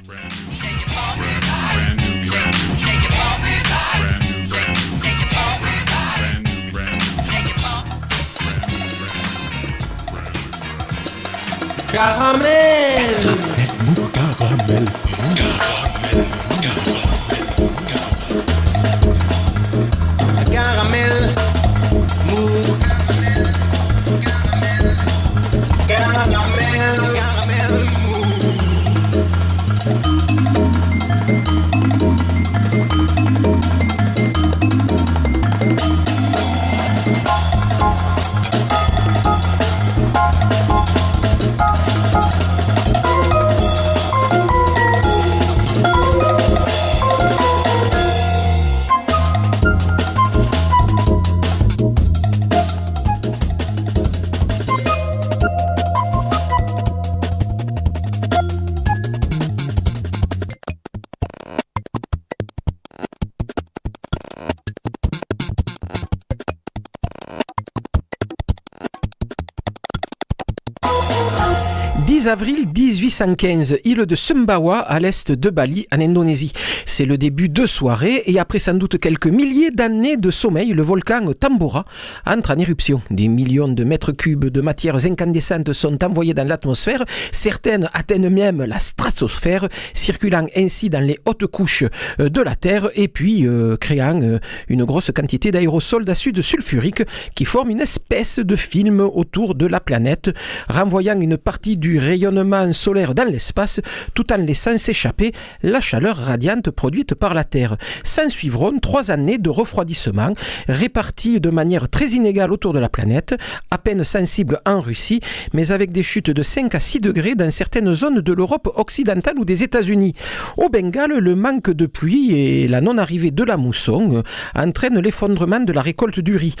Caramel. Caramel. Caramel. Mou. Caramel. Caramel. Mou. Avril 1815, île de Sumbawa à l'est de Bali en Indonésie. C'est le début de soirée et après sans doute quelques milliers d'années de sommeil, le volcan Tambora entre en éruption. Des millions de mètres cubes de matières incandescentes sont envoyés dans l'atmosphère. Certaines atteignent même la stratosphère, circulant ainsi dans les hautes couches de la Terre et puis créant une grosse quantité d'aérosols d'acide sulfurique qui forment une espèce de film autour de la planète, renvoyant une partie du rayonnement solaire dans l'espace tout en laissant s'échapper la chaleur radiante produite par la Terre. S'en suivront 3 années de refroidissement réparties de manière très inégale autour de la planète, à peine sensibles en Russie, mais avec des chutes de 5 à 6 degrés dans certaines zones de l'Europe occidentale ou des États-Unis. Au Bengale, le manque de pluie et la non-arrivée de la mousson entraînent l'effondrement de la récolte du riz.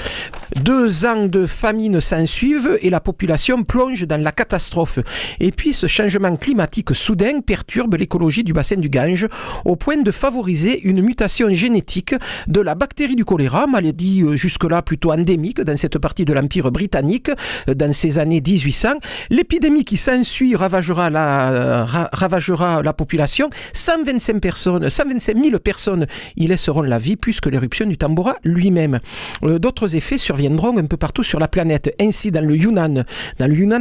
2 ans de famine s'ensuivent et la population plonge dans la catastrophe. Et puis ce changement climatique soudain perturbe l'écologie du bassin du Gange au point de favoriser une mutation génétique de la bactérie du choléra, maladie jusque-là plutôt endémique dans cette partie de l'Empire britannique dans ces années 1800. L'épidémie qui s'ensuit ravagera la population. 125 000 personnes y laisseront la vie puisque l'éruption du Tambora lui-même. D'autres effets surviendront un peu partout sur la planète. Ainsi dans le Yunnan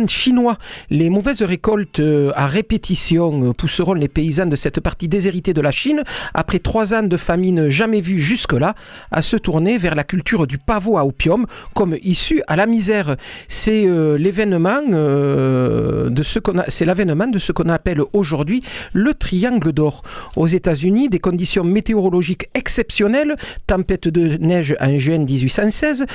chinois, les mauvaises récoltes à répétition pousseront les paysans de cette partie déshéritée de la Chine, après 3 ans de famine jamais vue jusque-là, à se tourner vers la culture du pavot à opium comme issue à la misère. C'est l'avènement de ce qu'on appelle aujourd'hui le triangle d'or. Aux États-Unis, des conditions météorologiques exceptionnelles, tempête de neige en juin 1816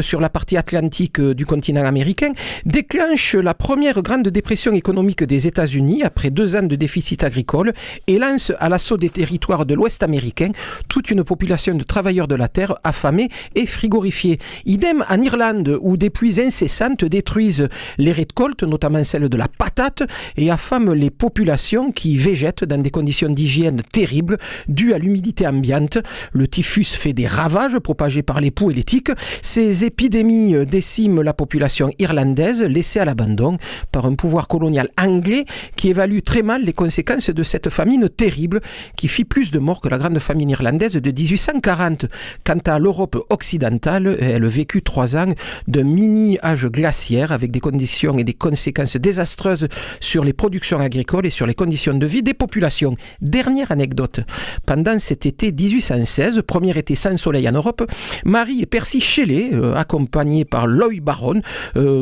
sur la partie atlantique du continent américain, déclenchent la première grande dépression économique des États-Unis après 2 ans de déficit agricole et lance à l'assaut des territoires de l'Ouest américain toute une population de travailleurs de la terre affamés et frigorifiés. Idem en Irlande où des pluies incessantes détruisent les récoltes, notamment celles de la patate, et affament les populations qui végètent dans des conditions d'hygiène terribles dues à l'humidité ambiante. Le typhus fait des ravages propagés par les poux et les tiques. Ces épidémies déciment la population irlandaise laissée à l'abandon par un pouvoir colonial anglais qui évalue très mal les conséquences de cette famine terrible qui fit plus de morts que la grande famine irlandaise de 1840. Quant à l'Europe occidentale, elle vécut 3 ans d'un mini-âge glaciaire avec des conditions et des conséquences désastreuses sur les productions agricoles et sur les conditions de vie des populations. Dernière anecdote, pendant cet été 1816, premier été sans soleil en Europe, Marie et Percy Shelley, accompagnés par Lloyd Baron,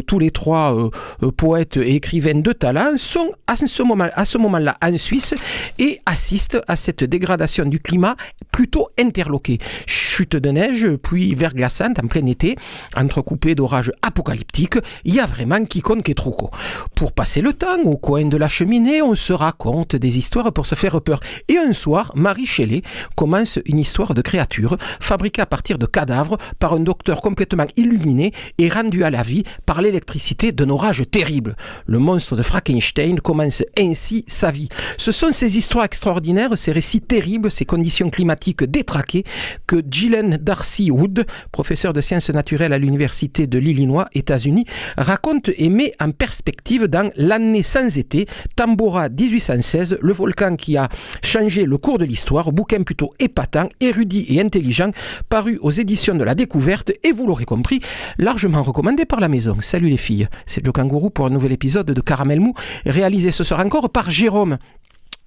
tous les 3 poètes et écrivains de talent, sont à ce moment-là en Suisse et assistent à cette dégradation du climat plutôt interloquée. Chute de neige, pluie verglaçante en plein été, entrecoupée d'orages apocalyptiques, il y a vraiment quiconque est trouco. Pour passer le temps, au coin de la cheminée, on se raconte des histoires pour se faire peur. Et un soir, Mary Shelley commence une histoire de créature fabriquée à partir de cadavres par un docteur complètement illuminé et rendu à la vie par l'électricité d'un orage terrible. Le monstre de Frankenstein commence ainsi sa vie. Ce sont ces histoires extraordinaires, ces récits terribles, ces conditions climatiques détraquées que Gillian Darcy Wood, professeur de sciences naturelles à l'université de l'Illinois, États-Unis, raconte et met en perspective dans L'année sans été, Tambora 1816, le volcan qui a changé le cours de l'histoire, bouquin plutôt épatant, érudit et intelligent, paru aux éditions de la Découverte et vous l'aurez compris, largement recommandé par la maison. Salut les filles, c'est Joe Kangourou pour un nouvel épisode de Caramel Mou, réalisé ce soir encore par Jérôme.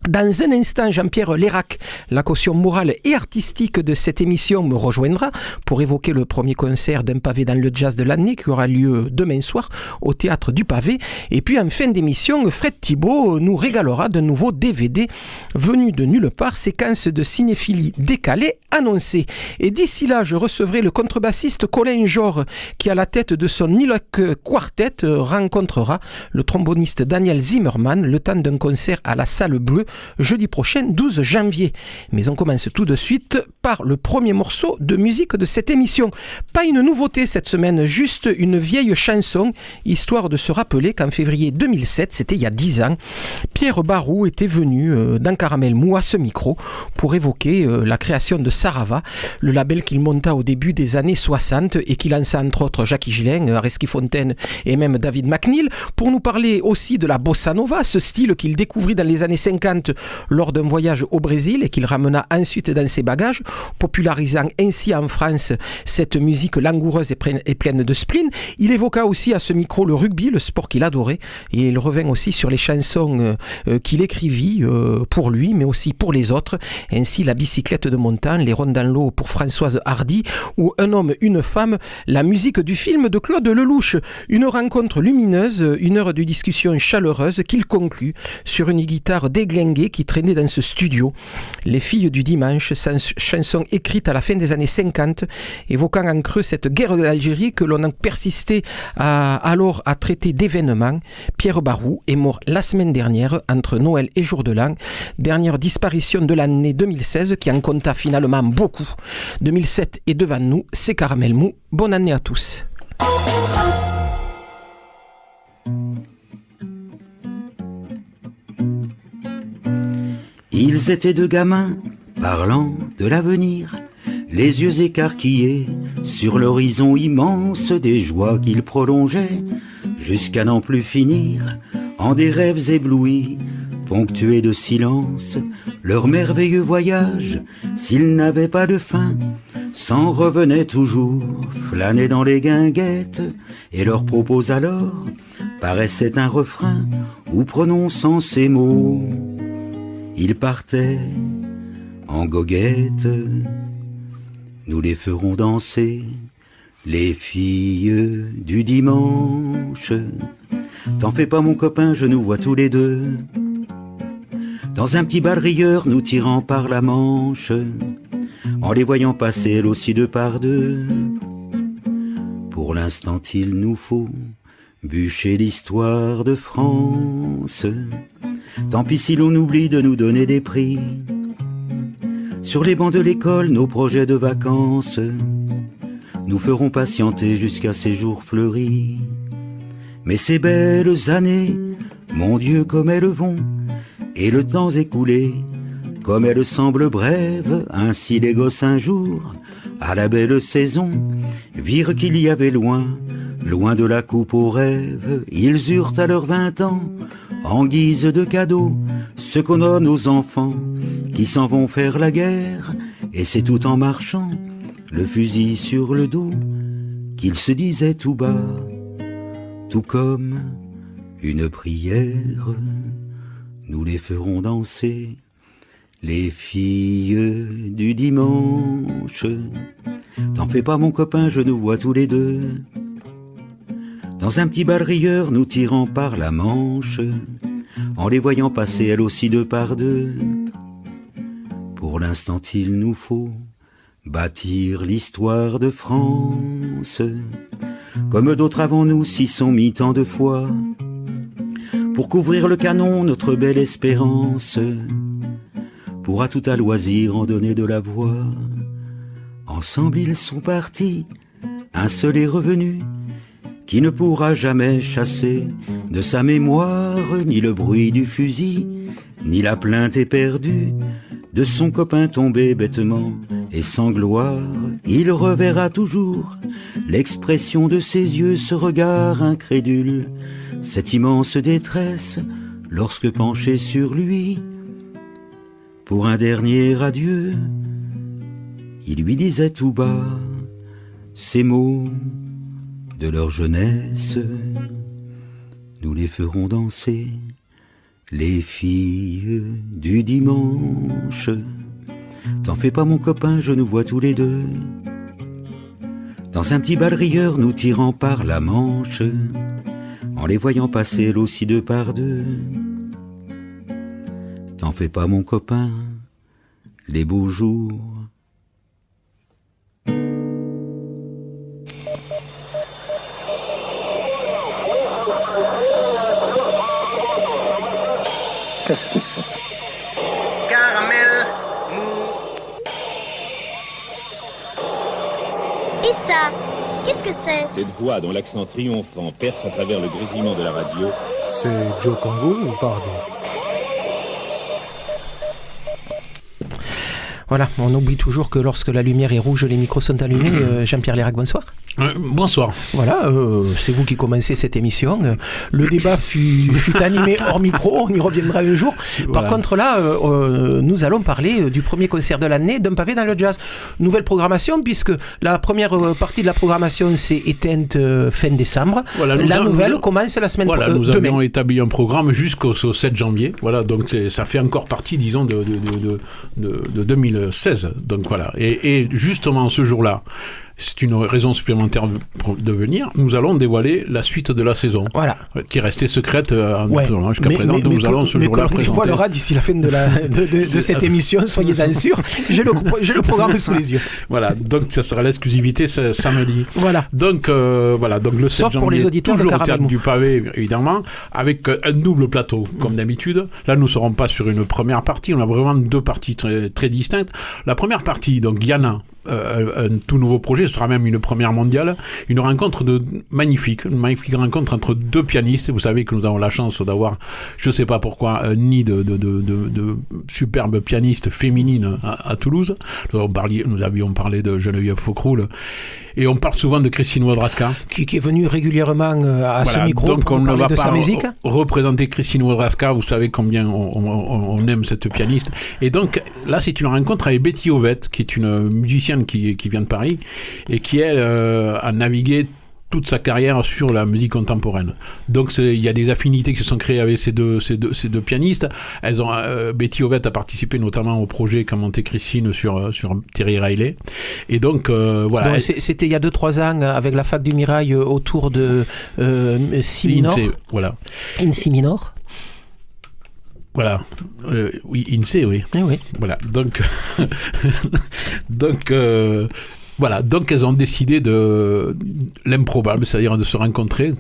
Dans un instant, Jean-Pierre Lérac, la caution morale et artistique de cette émission, me rejoindra pour évoquer le premier concert d'un pavé dans le jazz de l'année qui aura lieu demain soir au Théâtre du Pavé. Et puis en fin d'émission, Fred Thibault nous régalera d'un nouveau DVD venu de nulle part, séquence de cinéphilie décalée annoncée. Et d'ici là, je recevrai le contrebassiste Colin Jor qui, à la tête de son Niloc Quartet, rencontrera le tromboniste Daniel Zimmerman le temps d'un concert à la Salle Bleue jeudi prochain, 12 janvier. Mais on commence tout de suite par le premier morceau de musique de cette émission. Pas une nouveauté cette semaine, juste une vieille chanson, histoire de se rappeler qu'en février 2007, c'était il y a 10 ans, Pierre Barou était venu dans Caramel Mou à ce micro pour évoquer la création de Sarava, le label qu'il monta au début des années 60 et qui lança entre autres Jackie Gillin, Areski Fontaine et même David McNeil, pour nous parler aussi de la bossa nova, ce style qu'il découvrit dans les années 50 lors d'un voyage au Brésil et qu'il ramena ensuite dans ses bagages, popularisant ainsi en France cette musique langoureuse et pleine de spleen. Il évoqua aussi à ce micro le rugby, le sport qu'il adorait, et il revint aussi sur les chansons qu'il écrivit pour lui, mais aussi pour les autres, ainsi La bicyclette de montagne, Les rondes dans l'eau pour Françoise Hardy, ou Un homme, une femme, la musique du film de Claude Lelouch. Une rencontre lumineuse, une heure de discussion chaleureuse qu'il conclut sur une guitare déglinguée qui traînait dans ce studio. Les filles du dimanche, chanson écrite à la fin des années 50, évoquant en creux cette guerre d'Algérie que l'on a persisté alors à traiter d'événements. Pierre Barou est mort la semaine dernière entre Noël et Jour de l'An, dernière disparition de l'année 2016 qui en compta finalement beaucoup. 2007 est devant nous, c'est Caramel Mou. Bonne année à tous. Ils étaient deux gamins, parlant de l'avenir, les yeux écarquillés sur l'horizon immense des joies qu'ils prolongeaient, jusqu'à n'en plus finir, en des rêves éblouis, ponctués de silence, leur merveilleux voyage, s'ils n'avaient pas de fin, s'en revenaient toujours, flâner dans les guinguettes, et leurs propos alors paraissaient un refrain, où prononçant ces mots, ils partaient en goguette. Nous les ferons danser, les filles du dimanche. T'en fais pas mon copain, je nous vois tous les deux dans un petit bal rieur, nous tirant par la manche, en les voyant passer elles aussi deux par deux. Pour l'instant il nous faut bûcher l'histoire de France. Tant pis si l'on oublie de nous donner des prix. Sur les bancs de l'école, nos projets de vacances nous feront patienter jusqu'à ces jours fleuris. Mais ces belles années, mon Dieu comme elles vont, et le temps écoulé, comme elles semblent brèves, ainsi les gosses un jour, à la belle saison, virent qu'il y avait loin, loin de la coupe aux rêves, ils eurent à leurs 20 ans, en guise de cadeau, ce qu'on donne aux enfants qui s'en vont faire la guerre, et c'est tout en marchant, le fusil sur le dos, qu'ils se disaient tout bas, tout comme une prière. Nous les ferons danser, les filles du dimanche. T'en fais pas mon copain, je nous vois tous les deux dans un petit bal rieur, nous tirant par la manche, en les voyant passer elles aussi deux par deux. Pour l'instant il nous faut bâtir l'histoire de France, comme d'autres avant nous s'y sont mis tant de fois, pour couvrir le canon notre belle espérance, pourra tout à loisir en donner de la voix. Ensemble ils sont partis, un seul est revenu, qui ne pourra jamais chasser de sa mémoire ni le bruit du fusil, ni la plainte éperdue de son copain tombé bêtement et sans gloire. Il reverra toujours l'expression de ses yeux, ce regard incrédule, cette immense détresse lorsque penché sur lui pour un dernier adieu, il lui disait tout bas ces mots de leur jeunesse. Nous les ferons danser, les filles du dimanche. T'en fais pas mon copain, je nous vois tous les deux dans un petit bal rieur, nous tirant par la manche, en les voyant passer l'aussi deux par deux. T'en fais pas mon copain, les beaux jours. Qu'est-ce que c'est? Caramel mou. Et ça, qu'est-ce que c'est? Cette voix dont l'accent triomphant perce à travers le grésillement de la radio. C'est Joe Congo ou pardon? Voilà, on oublie toujours que lorsque la lumière est rouge, les micros sont allumés. Jean-Pierre Lérac, bonsoir. Bonsoir. Voilà, c'est vous qui commencez cette émission. Le débat fut animé hors micro, on y reviendra un jour. Par contre là, nous allons parler du premier concert de l'année d'un pavé dans le jazz. Nouvelle programmation, puisque la première partie de la programmation s'est éteinte fin décembre. Voilà, la nouvelle commence la semaine prochaine. Nous avions établi un programme jusqu'au 7 janvier. Voilà, donc ça fait encore partie, disons, de 2016. Donc voilà, et justement ce jour-là, c'est une raison supplémentaire de venir. Nous allons dévoiler la suite de la saison, qui est restée secrète jusqu'à présent. Donc nous allons ce jour-là présenter. On dévoilera d'ici la fin de cette émission, soyez-en sûrs. J'ai le programme sous les yeux. Voilà, donc ça sera l'exclusivité samedi. Voilà. Donc le 7 Sauf janvier, pour les auditeurs toujours de au Théâtre du Pavé, évidemment, avec un double plateau, comme d'habitude. Là, nous ne serons pas sur une première partie, on a vraiment deux parties très, très distinctes. La première partie, donc Guyana, un tout nouveau projet, ce sera même une première mondiale, une rencontre magnifique rencontre entre deux pianistes. Vous savez que nous avons la chance d'avoir, je ne sais pas pourquoi, un nid de superbes pianistes féminines à Toulouse. Nous avions parlé de Geneviève Faucroul, et on parle souvent de Christine Wodraska, qui est venue régulièrement à ce micro donc pour parler de sa musique. Représenter Christine Wodraska, vous savez combien on aime cette pianiste. Et donc là, c'est une rencontre avec Betty Ovette, qui est une musicienne qui vient de Paris et qui, elle, a navigué toute sa carrière sur la musique contemporaine. Donc il y a des affinités qui se sont créées avec ces deux pianistes. Betty Ovette a participé notamment au projet qu'a monté Christine sur Terry Riley. Et donc voilà. Donc, c'était il y a 2-3 ans avec la Fac du Mirail autour de Si minor. Voilà. In Si minor. Voilà, oui, INSEE, oui. Eh oui. Voilà, donc voilà, donc elles ont décidé de l'improbable, c'est-à-dire de se rencontrer,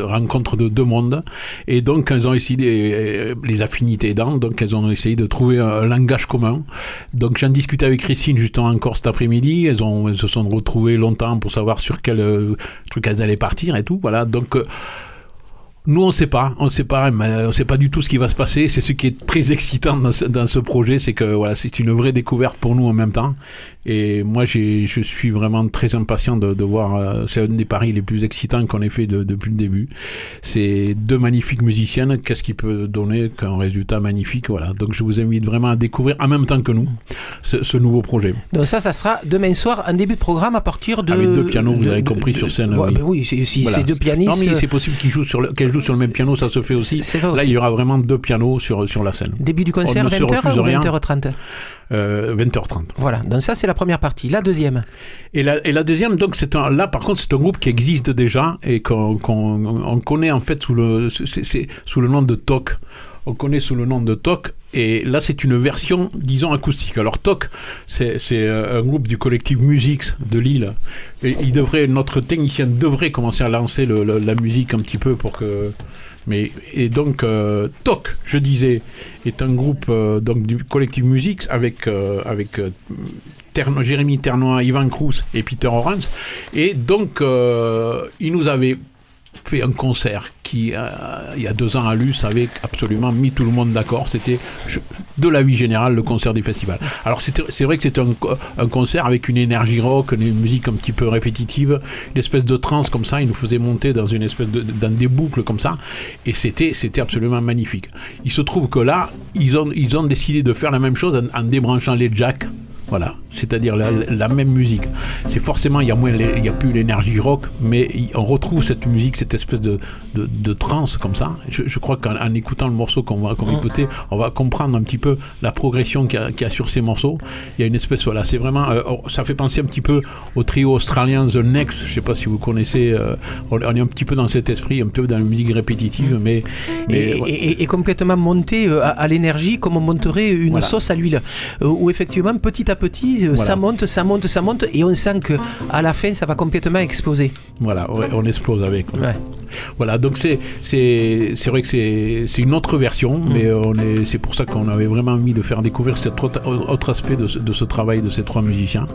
rencontre de deux mondes, et donc elles ont essayé, les affinités aidant, donc elles ont essayé de trouver un langage commun. Donc j'en discutais avec Christine justement encore cet après-midi, elles se sont retrouvées longtemps pour savoir sur quel truc elles allaient partir et tout, voilà, donc... Nous, on sait pas du tout ce qui va se passer. C'est ce qui est très excitant dans ce projet, c'est que voilà, c'est une vraie découverte pour nous en même temps. Et moi, je suis vraiment très impatient de voir. C'est un des paris les plus excitants qu'on ait fait depuis le début. C'est deux magnifiques musiciennes. Qu'est-ce qui peut donner qu'un résultat magnifique, voilà. Donc, je vous invite vraiment à découvrir en même temps que nous ce nouveau projet. Donc ça sera demain soir en début de programme à partir de. Avec deux pianos, vous avez compris sur scène. Oui, si voilà. C'est deux pianistes. Non, mais c'est possible qu'elles jouent sur le même piano, ça se fait aussi. Là, il y aura vraiment deux pianos sur la scène. Début du concert, 20h ou 20h30 20h30. Voilà, donc ça c'est la première partie. La deuxième. Et la deuxième, donc là par contre c'est un groupe qui existe déjà et qu'on connaît en fait sous le nom de TOC. On connaît sous le nom de TOC, et là c'est une version, disons, acoustique. Alors TOC, c'est un groupe du collectif Musix de Lille, et notre technicien devrait commencer à lancer la musique un petit peu pour que... Et donc TOC, je disais, est un groupe donc du collectif Musix avec Jérémy Ternois, Yvan Cruz et Peter Orens, et donc il nous avait fait un concert qui, il y a 2 ans à Luce, avait absolument mis tout le monde d'accord. C'était de la vie générale le concert du festival. Alors c'est vrai que c'était un concert avec une énergie rock, une musique un petit peu répétitive, une espèce de trance comme ça. Il nous faisait monter dans une espèce dans des boucles comme ça, et c'était absolument magnifique. Il se trouve que là, ils ont décidé de faire la même chose en débranchant les jacks. Voilà, c'est-à-dire la même musique. C'est forcément, il y a plus l'énergie rock, mais on retrouve cette musique, cette espèce de trance comme ça. Je crois qu'en écoutant le morceau qu'on va écouter, on va comprendre un petit peu la progression qu'il y a sur ces morceaux. Il y a une espèce, voilà, c'est vraiment, ça fait penser un petit peu au trio australien The Next. Je sais pas si vous connaissez. On est un petit peu dans cet esprit, un peu dans la musique répétitive, mais et complètement monté à l'énergie, comme on monterait une voilà. sauce à l'huile, où effectivement petit à petit Voilà. ça monte, et on sent que à la fin ça va complètement exploser. Voilà, ouais, on explose avec. Ouais. Voilà, donc c'est vrai que c'est une autre version, mais c'est pour ça qu'on avait vraiment envie de faire découvrir cet autre aspect de ce travail de ces 3 musiciens,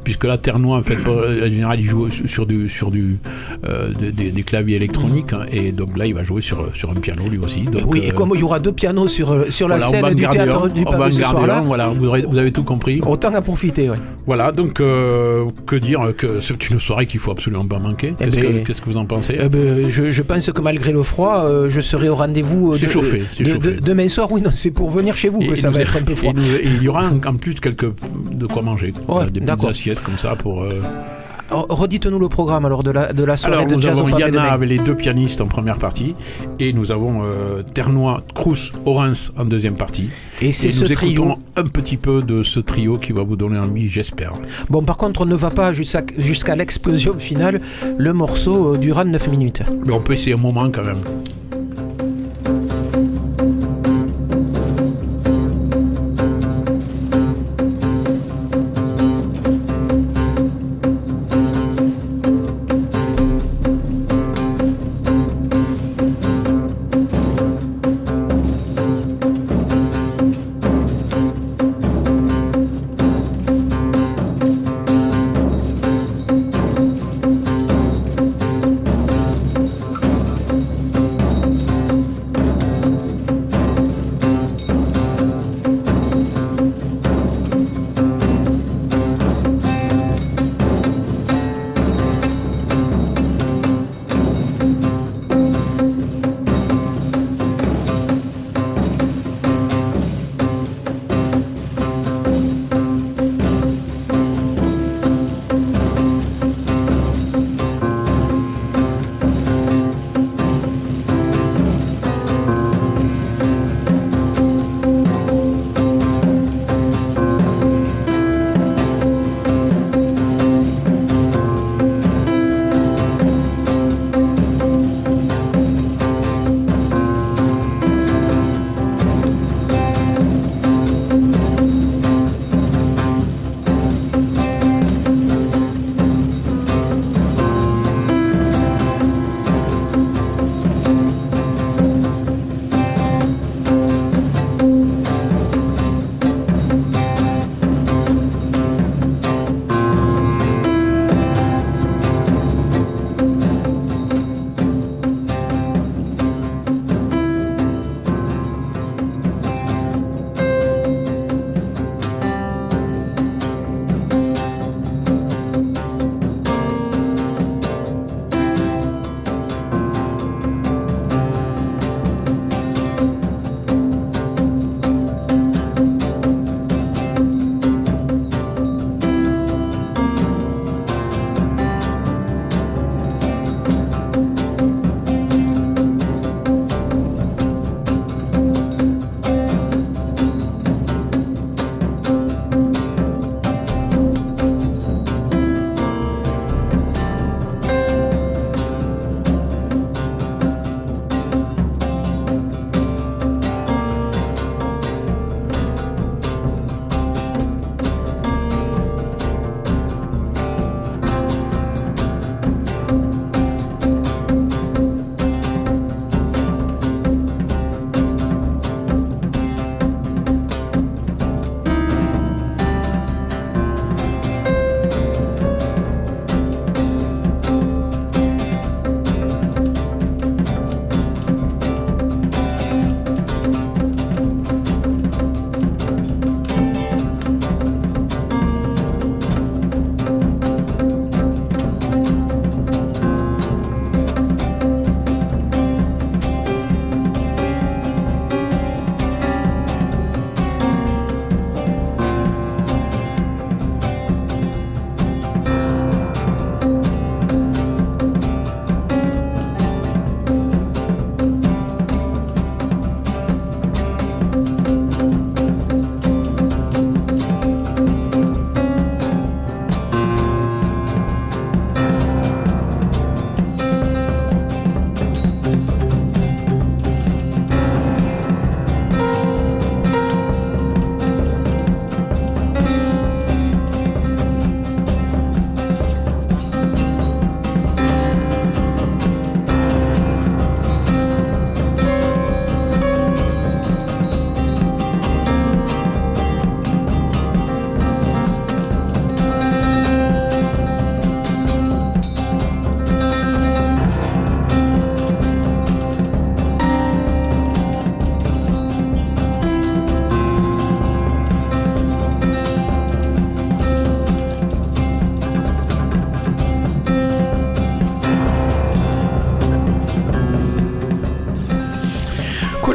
puisque là Ternois en fait en général il joue sur des claviers électroniques, et donc là il va jouer sur un piano lui aussi. Donc, oui, et comme il y aura 2 pianos sur la voilà, scène du théâtre du Pavé ce soir-là, voilà, vous avez tout compris. Autant en profiter, ouais. Voilà, donc que dire, que c'est une soirée qu'il faut absolument pas manquer. Qu'est-ce que vous en pensez? Je pense que malgré le froid, je serai au rendez-vous C'est chauffé. demain soir. Oui, non, c'est pour venir chez vous que ça va être un peu froid. Et il y aura en plus de quoi manger. Ouais, des petites assiettes comme ça pour... Redites-nous le programme alors de la soirée de nous jazz au avons Pavé Yana demain. avec les 2 pianistes en première partie, et nous avons Ternois, Crous, Orens en deuxième partie. Et c'est ce nous trio. écoutons un petit peu de ce trio qui va vous donner envie, j'espère. Bon, par contre, on ne va pas jusqu'à l'explosion finale. Le morceau durera 9 minutes. Mais on peut essayer un moment quand même.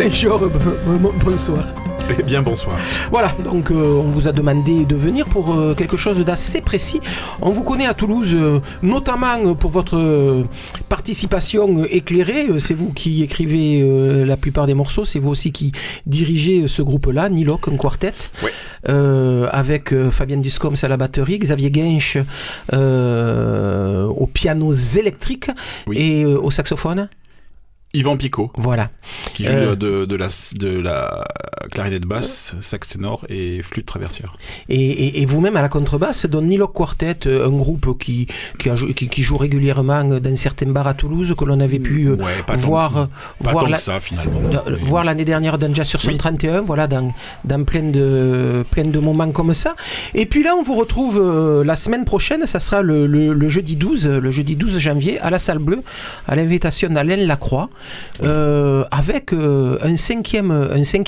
Alain Jor, bonsoir. Eh bien, bonsoir. Voilà, donc on vous a demandé de venir pour quelque chose d'assez précis. On vous connaît à Toulouse, notamment pour votre participation éclairée. C'est vous qui écrivez la plupart des morceaux, c'est vous aussi qui dirigez ce groupe-là, Niloc, un quartet, ouais. Avec Fabien Duscoms à la batterie, Xavier Guinche aux pianos électriques, oui. Et au saxophone Yvan Picot, voilà, qui joue de la clarinette basse, sax ténor et flûte traversière. Et vous-même à la contrebasse, dans Niloc Quartet, un groupe qui joue régulièrement dans certains bars à Toulouse, que l'on avait pu voir l'année dernière dans Jazz sur 131, voilà, dans plein de moments comme ça. Et puis là, on vous retrouve la semaine prochaine, ça sera le jeudi 12 janvier, à la Salle Bleue, à l'invitation d'Alain Lacroix. Avec un cinquième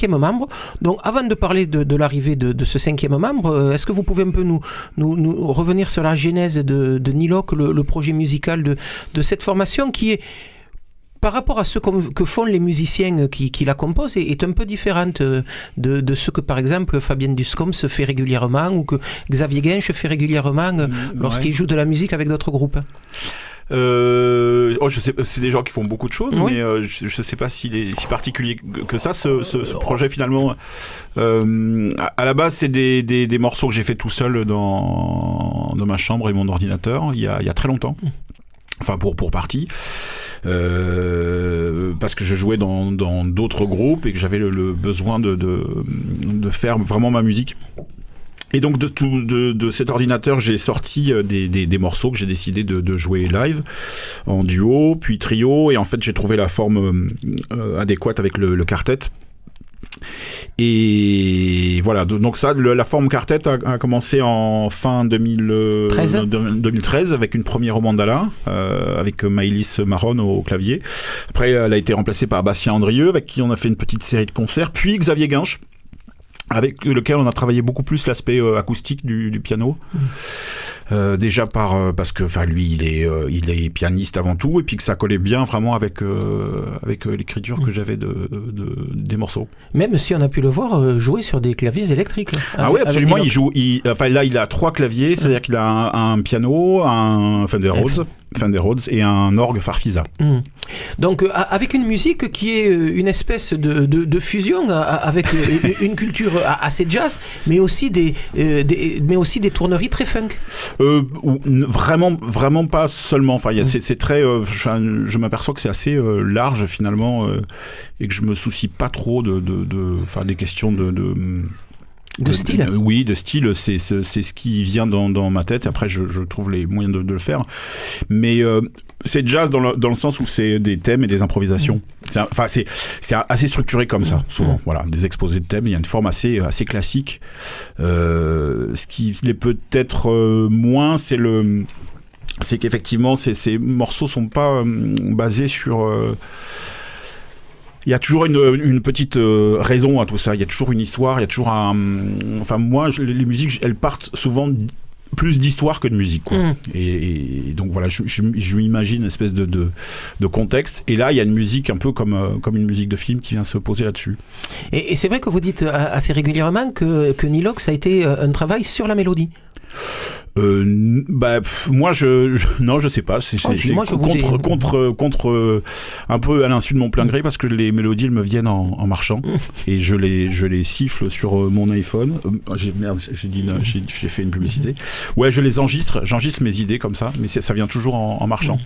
membre. Donc avant de parler de l'arrivée de ce cinquième membre, est-ce que vous pouvez un peu nous revenir sur la genèse de Niloc, le projet musical de cette formation qui est, par rapport à ce que font les musiciens qui la composent, est un peu différente de ce que par exemple Fabien Duscoms fait régulièrement ou que Xavier Guinche fait régulièrement lorsqu'il joue de la musique avec d'autres groupes? Je sais, c'est des gens qui font beaucoup de choses, oui. Mais je sais pas s'il est si particulier que ça. Ce projet finalement, à la base, c'est des morceaux que j'ai fait tout seul dans ma chambre et mon ordinateur il y a très longtemps. Enfin pour partie. Parce que je jouais dans d'autres groupes et que j'avais le besoin de faire vraiment ma musique. Et donc de cet ordinateur, j'ai sorti des morceaux que j'ai décidé de jouer live, en duo, puis trio, et en fait j'ai trouvé la forme adéquate avec le quartet. Et voilà, donc ça, la forme quartet a commencé en fin 2013 avec une première au mandala, avec Maëlys Marron au clavier. Après, elle a été remplacée par Bastien Andrieux, avec qui on a fait une petite série de concerts, puis Xavier Guinche, avec lequel on a travaillé beaucoup plus l'aspect acoustique du piano. Déjà parce que lui il est pianiste avant tout, et puis que ça collait bien vraiment avec l'écriture que j'avais des morceaux. Même si on a pu le voir jouer sur des claviers électriques. Oui, absolument. Là il a 3 claviers, c'est-à-dire qu'il a un piano, un Fender Rhodes et un orgue Farfisa. Donc avec une musique qui est une espèce de fusion avec une culture assez jazz, mais aussi des tourneries très funk. Vraiment pas seulement. C'est très. Je m'aperçois que c'est assez large finalement, et que je me soucie pas trop des questions de style. Oui, de style, c'est ce qui vient dans ma tête. Après, je trouve les moyens de le faire. Mais c'est jazz dans le sens où c'est des thèmes et des improvisations. C'est assez structuré comme ça, souvent. Voilà, des exposés de thèmes. Il y a une forme assez classique. Ce qui l'est peut-être moins, c'est qu'effectivement, ces morceaux sont pas basés sur... Il y a toujours une petite raison à tout ça. Il y a toujours une histoire. Il y a toujours les musiques, elles partent souvent plus d'histoire que de musique, quoi. Et donc voilà, je m'imagine une espèce de contexte. Et là, il y a une musique un peu comme une musique de film qui vient se poser là-dessus. Et c'est vrai que vous dites assez régulièrement que Niloc, ça a été un travail sur la mélodie. Moi je sais pas, c'est contre un peu à l'insu de mon plein gré, parce que les mélodies elles me viennent en marchant et je les siffle sur mon iPhone. J'ai fait une publicité. Ouais, je les j'enregistre mes idées comme ça, mais ça vient toujours en marchant.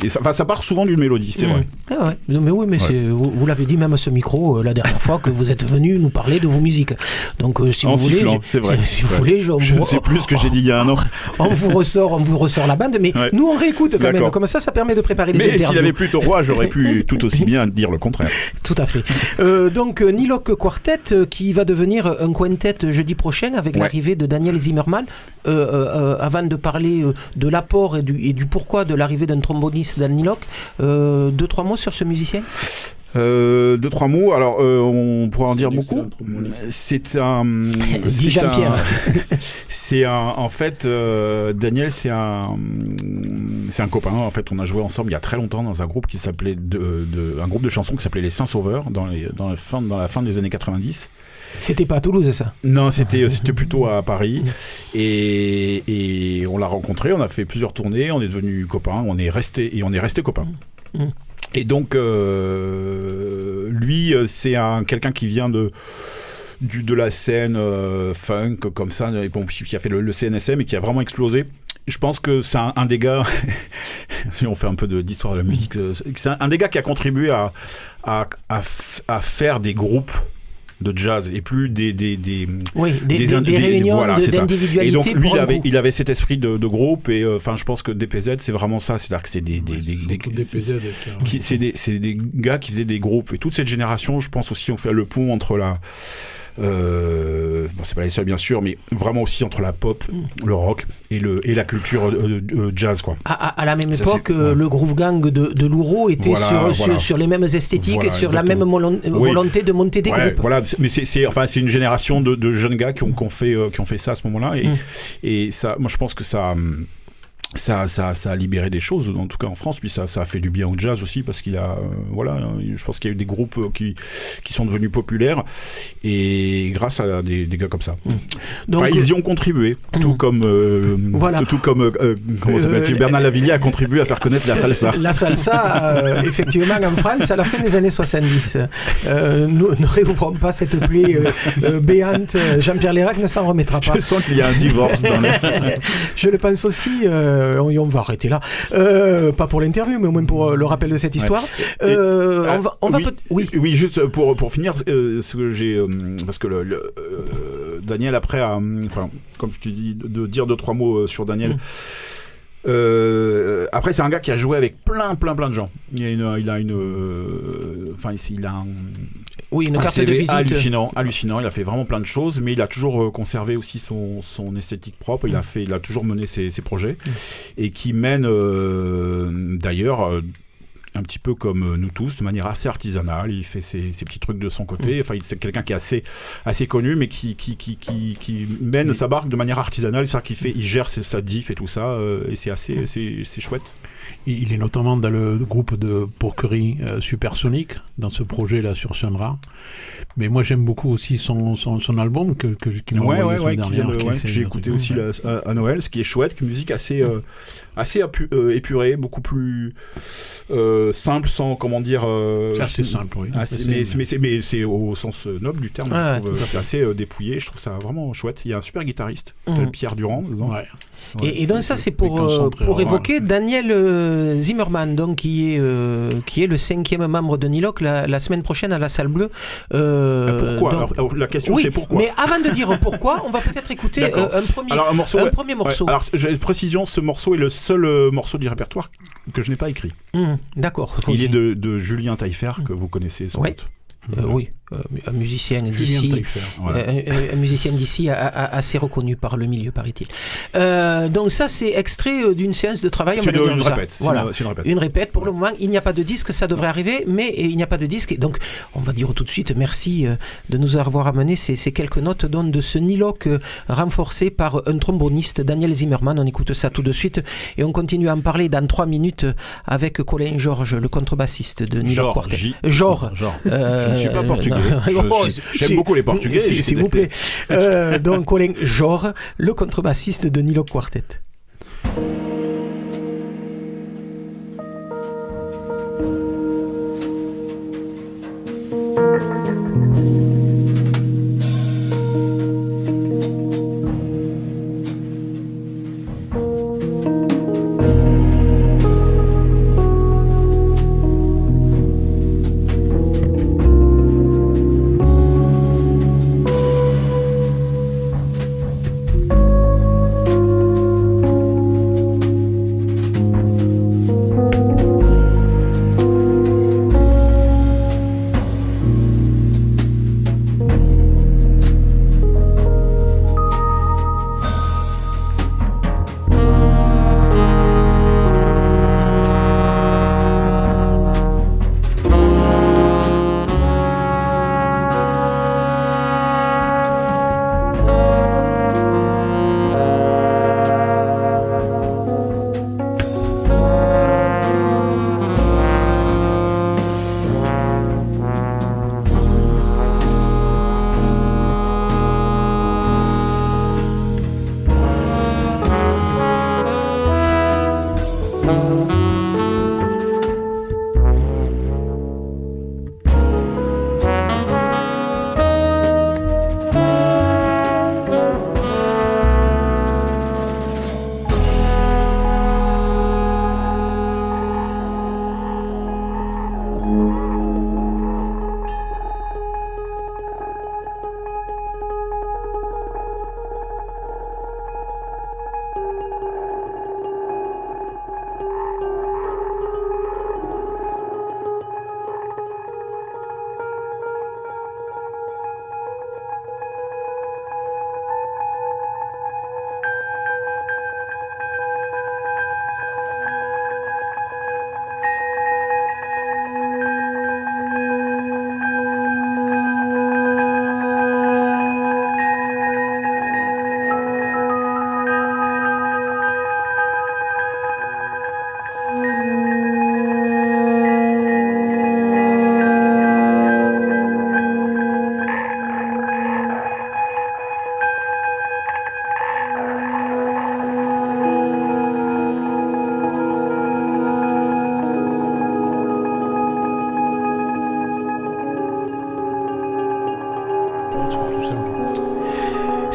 Et ça part souvent d'une mélodie, c'est vrai. Ah ouais. Mais oui, mais ouais. Vous l'avez dit même à ce micro la dernière fois que vous êtes venu nous parler de vos musiques. Donc si vous voulez, si vous voulez, je ne sais plus ce que j'ai dit il y a un an. On vous ressort la bande, mais nous on réécoute quand même. Comme ça permet de préparer les interviews. Mais s'il avait plus au roi, j'aurais pu tout aussi bien dire le contraire. Tout à fait. Donc Niloc Quartet qui va devenir un quintet jeudi prochain avec l'arrivée de Daniel Zimmerman. Avant de parler de l'apport et du pourquoi de l'arrivée d'un tromboniste dans Niloc, 2-3 mots sur ce musicien. 2-3 mots. Alors, on pourrait en dire beaucoup. C'est En fait, Daniel, c'est un copain. En fait, on a joué ensemble il y a très longtemps dans un groupe qui s'appelait un groupe de chansons qui s'appelait Les Saints Sauveurs dans la fin des années 90. C'était pas à Toulouse, ça? Non, c'était plutôt à Paris. Et on l'a rencontré, on a fait plusieurs tournées, on est devenus copains, on est resté copains. Et donc, lui, c'est quelqu'un qui vient de la scène funk, comme ça, qui a fait le CNSM et qui a vraiment explosé. Je pense que c'est un des gars, si on fait un peu d'histoire de la musique, c'est un des gars qui a contribué à faire des groupes de jazz et plus des réunions voilà, d'individualité. Et donc lui il avait cet esprit de groupe et je pense que DPZ c'est vraiment ça, c'est-à-dire que c'est c'est des gars qui faisaient des groupes et toute cette génération, je pense aussi on fait le pont entre c'est pas les seuls bien sûr, mais vraiment aussi entre la pop, le rock et la culture jazz quoi. À la même époque, le Groove Gang de Louro était sur les mêmes esthétiques et sur exactement. la même volonté de monter des groupes. Voilà, mais c'est une génération de jeunes gars qui ont fait ça à ce moment-là et ça, moi je pense que ça a libéré des choses, en tout cas en France, puis ça a fait du bien au jazz aussi, parce qu'il y a, je pense qu'il y a eu des groupes qui sont devenus populaires, et grâce à des gars comme ça. Donc, ils y ont contribué, tout comme comment s'appelle, Bernard Lavilliers a contribué à faire connaître la salsa. La salsa, effectivement, en France, à la fin des années 70. Nous ne réouvrons pas cette plaie béante. Jean-Pierre Lérac ne s'en remettra pas. Je sens qu'il y a un divorce dans Je le pense aussi. On va arrêter là. Pas pour l'interview, mais au moins pour le rappel de cette histoire. Oui, juste pour finir, ce que j'ai, parce que Daniel après, comme je te dis, de dire 2-3 mots sur Daniel. Après, c'est un gars qui a joué avec plein de gens. Il a une carte CV de visite hallucinant. Il a fait vraiment plein de choses, mais il a toujours conservé aussi son esthétique propre. Il a toujours mené ses projets et qui mène d'ailleurs un petit peu comme nous tous, de manière assez artisanale. Il fait ses petits trucs de son côté. Enfin, c'est quelqu'un qui est assez connu, mais qui mène sa barque de manière artisanale. C'est-à-dire il gère sa diff et tout ça, et c'est chouette. Il est notamment dans le groupe de porquerie Supersonic, dans ce projet-là sur Sunra. Mais moi, j'aime beaucoup aussi son album qu'il m'a envoyé la semaine dernière. Que j'ai écouté aussi à Noël, ce qui est chouette, une musique assez épurée, beaucoup plus simple, sans, comment dire... c'est assez simple, oui. Mais c'est au sens noble du terme. C'est assez dépouillé, je trouve ça vraiment chouette. Il y a un super guitariste, qui s'appelle Pierre Durand. Et donc ça, c'est pour évoquer Daniel Zimmerman, donc, qui est le 5e membre de Niloc la semaine prochaine à la Salle Bleue. Pourquoi alors, la question c'est pourquoi. Mais avant de dire pourquoi, on va peut-être écouter un premier morceau. Alors, précision, ce morceau est le seul morceau du répertoire que je n'ai pas écrit. D'accord. Il est de Julien Taillefer, que vous connaissez sans doute. Oui, un musicien d'ici, un musicien d'ici assez reconnu par le milieu, paraît-il. Donc ça, c'est extrait d'une séance de travail. C'est une répète. Voilà, une répète. Pour le moment, il n'y a pas de disque, ça devrait arriver, mais il n'y a pas de disque. Et donc, on va dire tout de suite merci de nous avoir amené ces quelques notes de ce Niloc renforcé par un tromboniste, Daniel Zimmerman. On écoute ça tout de suite et on continue à en parler dans 3 minutes avec Colin Georges, le contrebassiste de Niloc Quartet. Je ne suis pas portugais. J'aime beaucoup les Portugais. S'il vous plaît. Donc, Colin Georges, le contrebassiste de Niloc Quartet.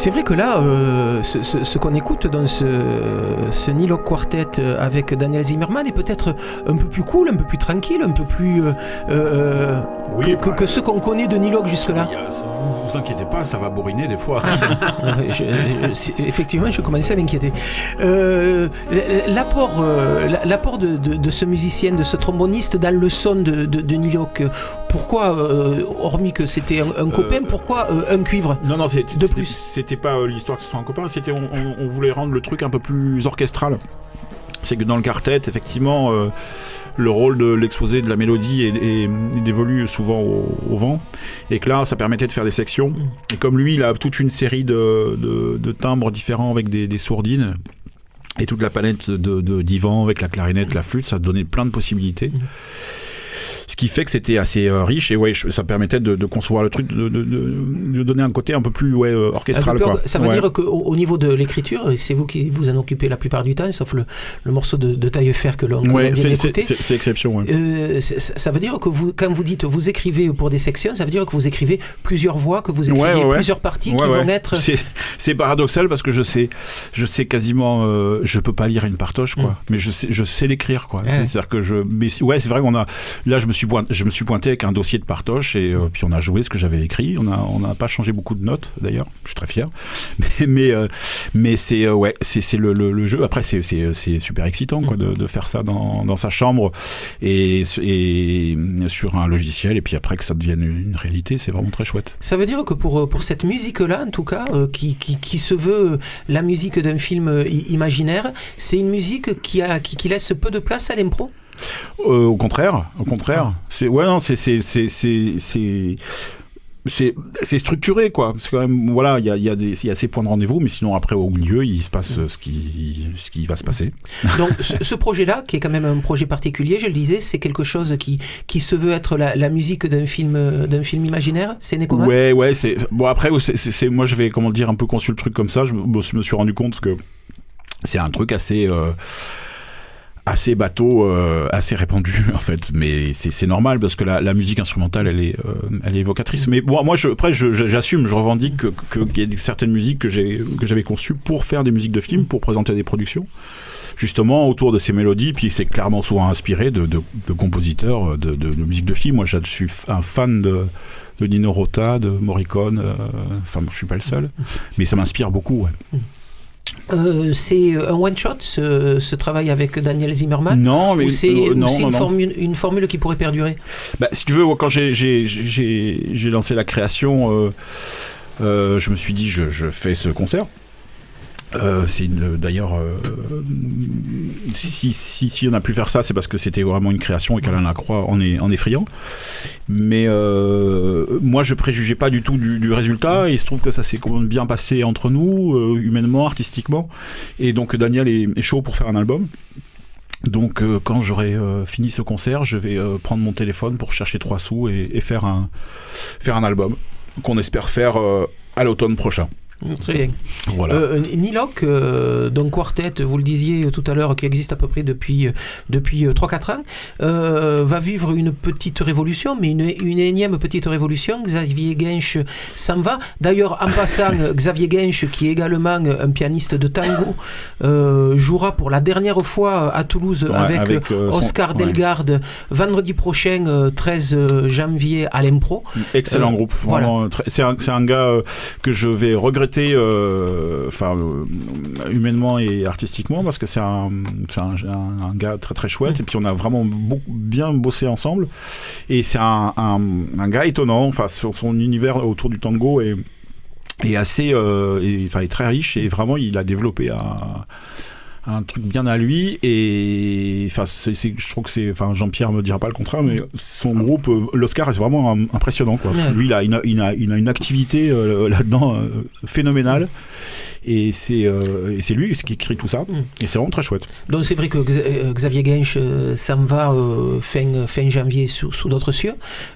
C'est vrai que là, ce qu'on écoute dans ce Nilock Quartet avec Daniel Zimmerman est peut-être un peu plus cool, un peu plus tranquille, un peu plus que ce qu'on connaît de Nilock jusque-là. Vous inquiétez pas, ça va bourriner des fois. Effectivement, je commençais à m'inquiéter. L'apport de ce musicien, de ce tromboniste dans le son de Nilock, pourquoi, hormis que c'était un copain, pourquoi un cuivre de plus? C'était pas l'histoire que ce soit un copain, c'était on voulait rendre le truc un peu plus orchestral. C'est que dans le quartet, effectivement, le rôle de l'exposé de la mélodie évolue souvent au vent, et que là, ça permettait de faire des sections. Et comme lui, il a toute une série de timbres différents avec des sourdines, et toute la palette d'Ivan avec la clarinette, la flûte, ça donnait plein de possibilités. Ce qui fait que c'était assez riche, et ça permettait de concevoir le truc, de donner un côté un peu plus orchestral. Ça veut dire qu'au niveau de l'écriture, c'est vous qui vous en occupez la plupart du temps, sauf le morceau de Taillefer que l'on vient d'écouter. C'est l'exception. Ça veut dire que quand vous dites vous écrivez pour des sections, ça veut dire que vous écrivez plusieurs voix, que vous écrivez plusieurs parties qui vont être... C'est paradoxal parce que je sais quasiment... je peux pas lire une partoche, quoi. Mais je sais l'écrire, quoi. C'est-à-dire que c'est vrai qu'on a... Là, je me suis pointé avec un dossier de partoche, et puis on a joué ce que j'avais écrit. On n'a pas changé beaucoup de notes, d'ailleurs. Je suis très fier. Mais c'est le jeu. Après, c'est super excitant, quoi, de faire ça dans sa chambre et sur un logiciel, et puis après que ça devienne une réalité, c'est vraiment très chouette. Ça veut dire que pour cette musique-là, en tout cas, qui se veut la musique d'un film imaginaire, c'est une musique qui laisse peu de place à l'impro? Au contraire. C'est structuré, quoi. C'est quand même, voilà, il y a ces points de rendez-vous, mais sinon après au milieu il se passe ce qui va se passer. Donc ce projet-là, qui est quand même un projet particulier, je le disais, c'est quelque chose qui se veut être la musique d'un film imaginaire. C'est né comment? Ouais. C'est bon, après c'est moi je vais un peu conçu le truc comme ça. Je me suis rendu compte que c'est un truc assez bateau, assez répandu en fait, mais c'est normal parce que la musique instrumentale elle est évocatrice. Mais bon, moi j'assume, je revendique qu'il y a certaines musiques que j'avais conçues pour faire des musiques de films, pour présenter des productions, justement autour de ces mélodies. Puis c'est clairement souvent inspiré de compositeurs de musique de film. Moi je suis un fan de Nino Rota, de Morricone, enfin je suis pas le seul, mais ça m'inspire beaucoup. C'est un one-shot, ce travail avec Daniel Zimmerman? Non, mais c'est une formule qui pourrait perdurer? Si tu veux, quand j'ai lancé la création, je me suis dit je fais ce concert. D'ailleurs, si on a pu faire ça, c'est parce que c'était vraiment une création et qu'Alain Lacroix en est friand. Mais moi, je préjugeais pas du tout du résultat, et il se trouve que ça s'est quand même bien passé entre nous, humainement, artistiquement. Et donc Daniel est chaud pour faire un album. Donc quand j'aurai fini ce concert, je vais prendre mon téléphone pour chercher 3 sous et faire un album qu'on espère faire à l'automne prochain. Très bien. Voilà. Nilock, donc quartet, vous le disiez tout à l'heure, qui existe à peu près depuis 3-4 ans, va vivre une petite révolution, mais une énième petite révolution. Xavier Gensch s'en va. D'ailleurs, en passant, Xavier Gensch, qui est également un pianiste de tango, jouera pour la dernière fois à Toulouse avec Oscar Delgarde vendredi prochain, 13 janvier, à l'Impro. Excellent groupe. Vraiment, c'est un gars que je vais regretter humainement et artistiquement, parce que c'est un gars très très chouette, et puis on a vraiment bien bossé ensemble, et c'est un gars étonnant. Son univers autour du tango est assez est très riche, et vraiment il a développé un truc bien à lui, et je trouve que Jean-Pierre me dira pas le contraire, mais son groupe, l'Oscar, est vraiment impressionnant, quoi. Lui il a une activité là-dedans phénoménale, Et c'est lui qui écrit tout ça. Et c'est vraiment très chouette. Donc c'est vrai que Xavier Gensch s'en va fin janvier sous d'autres cieux.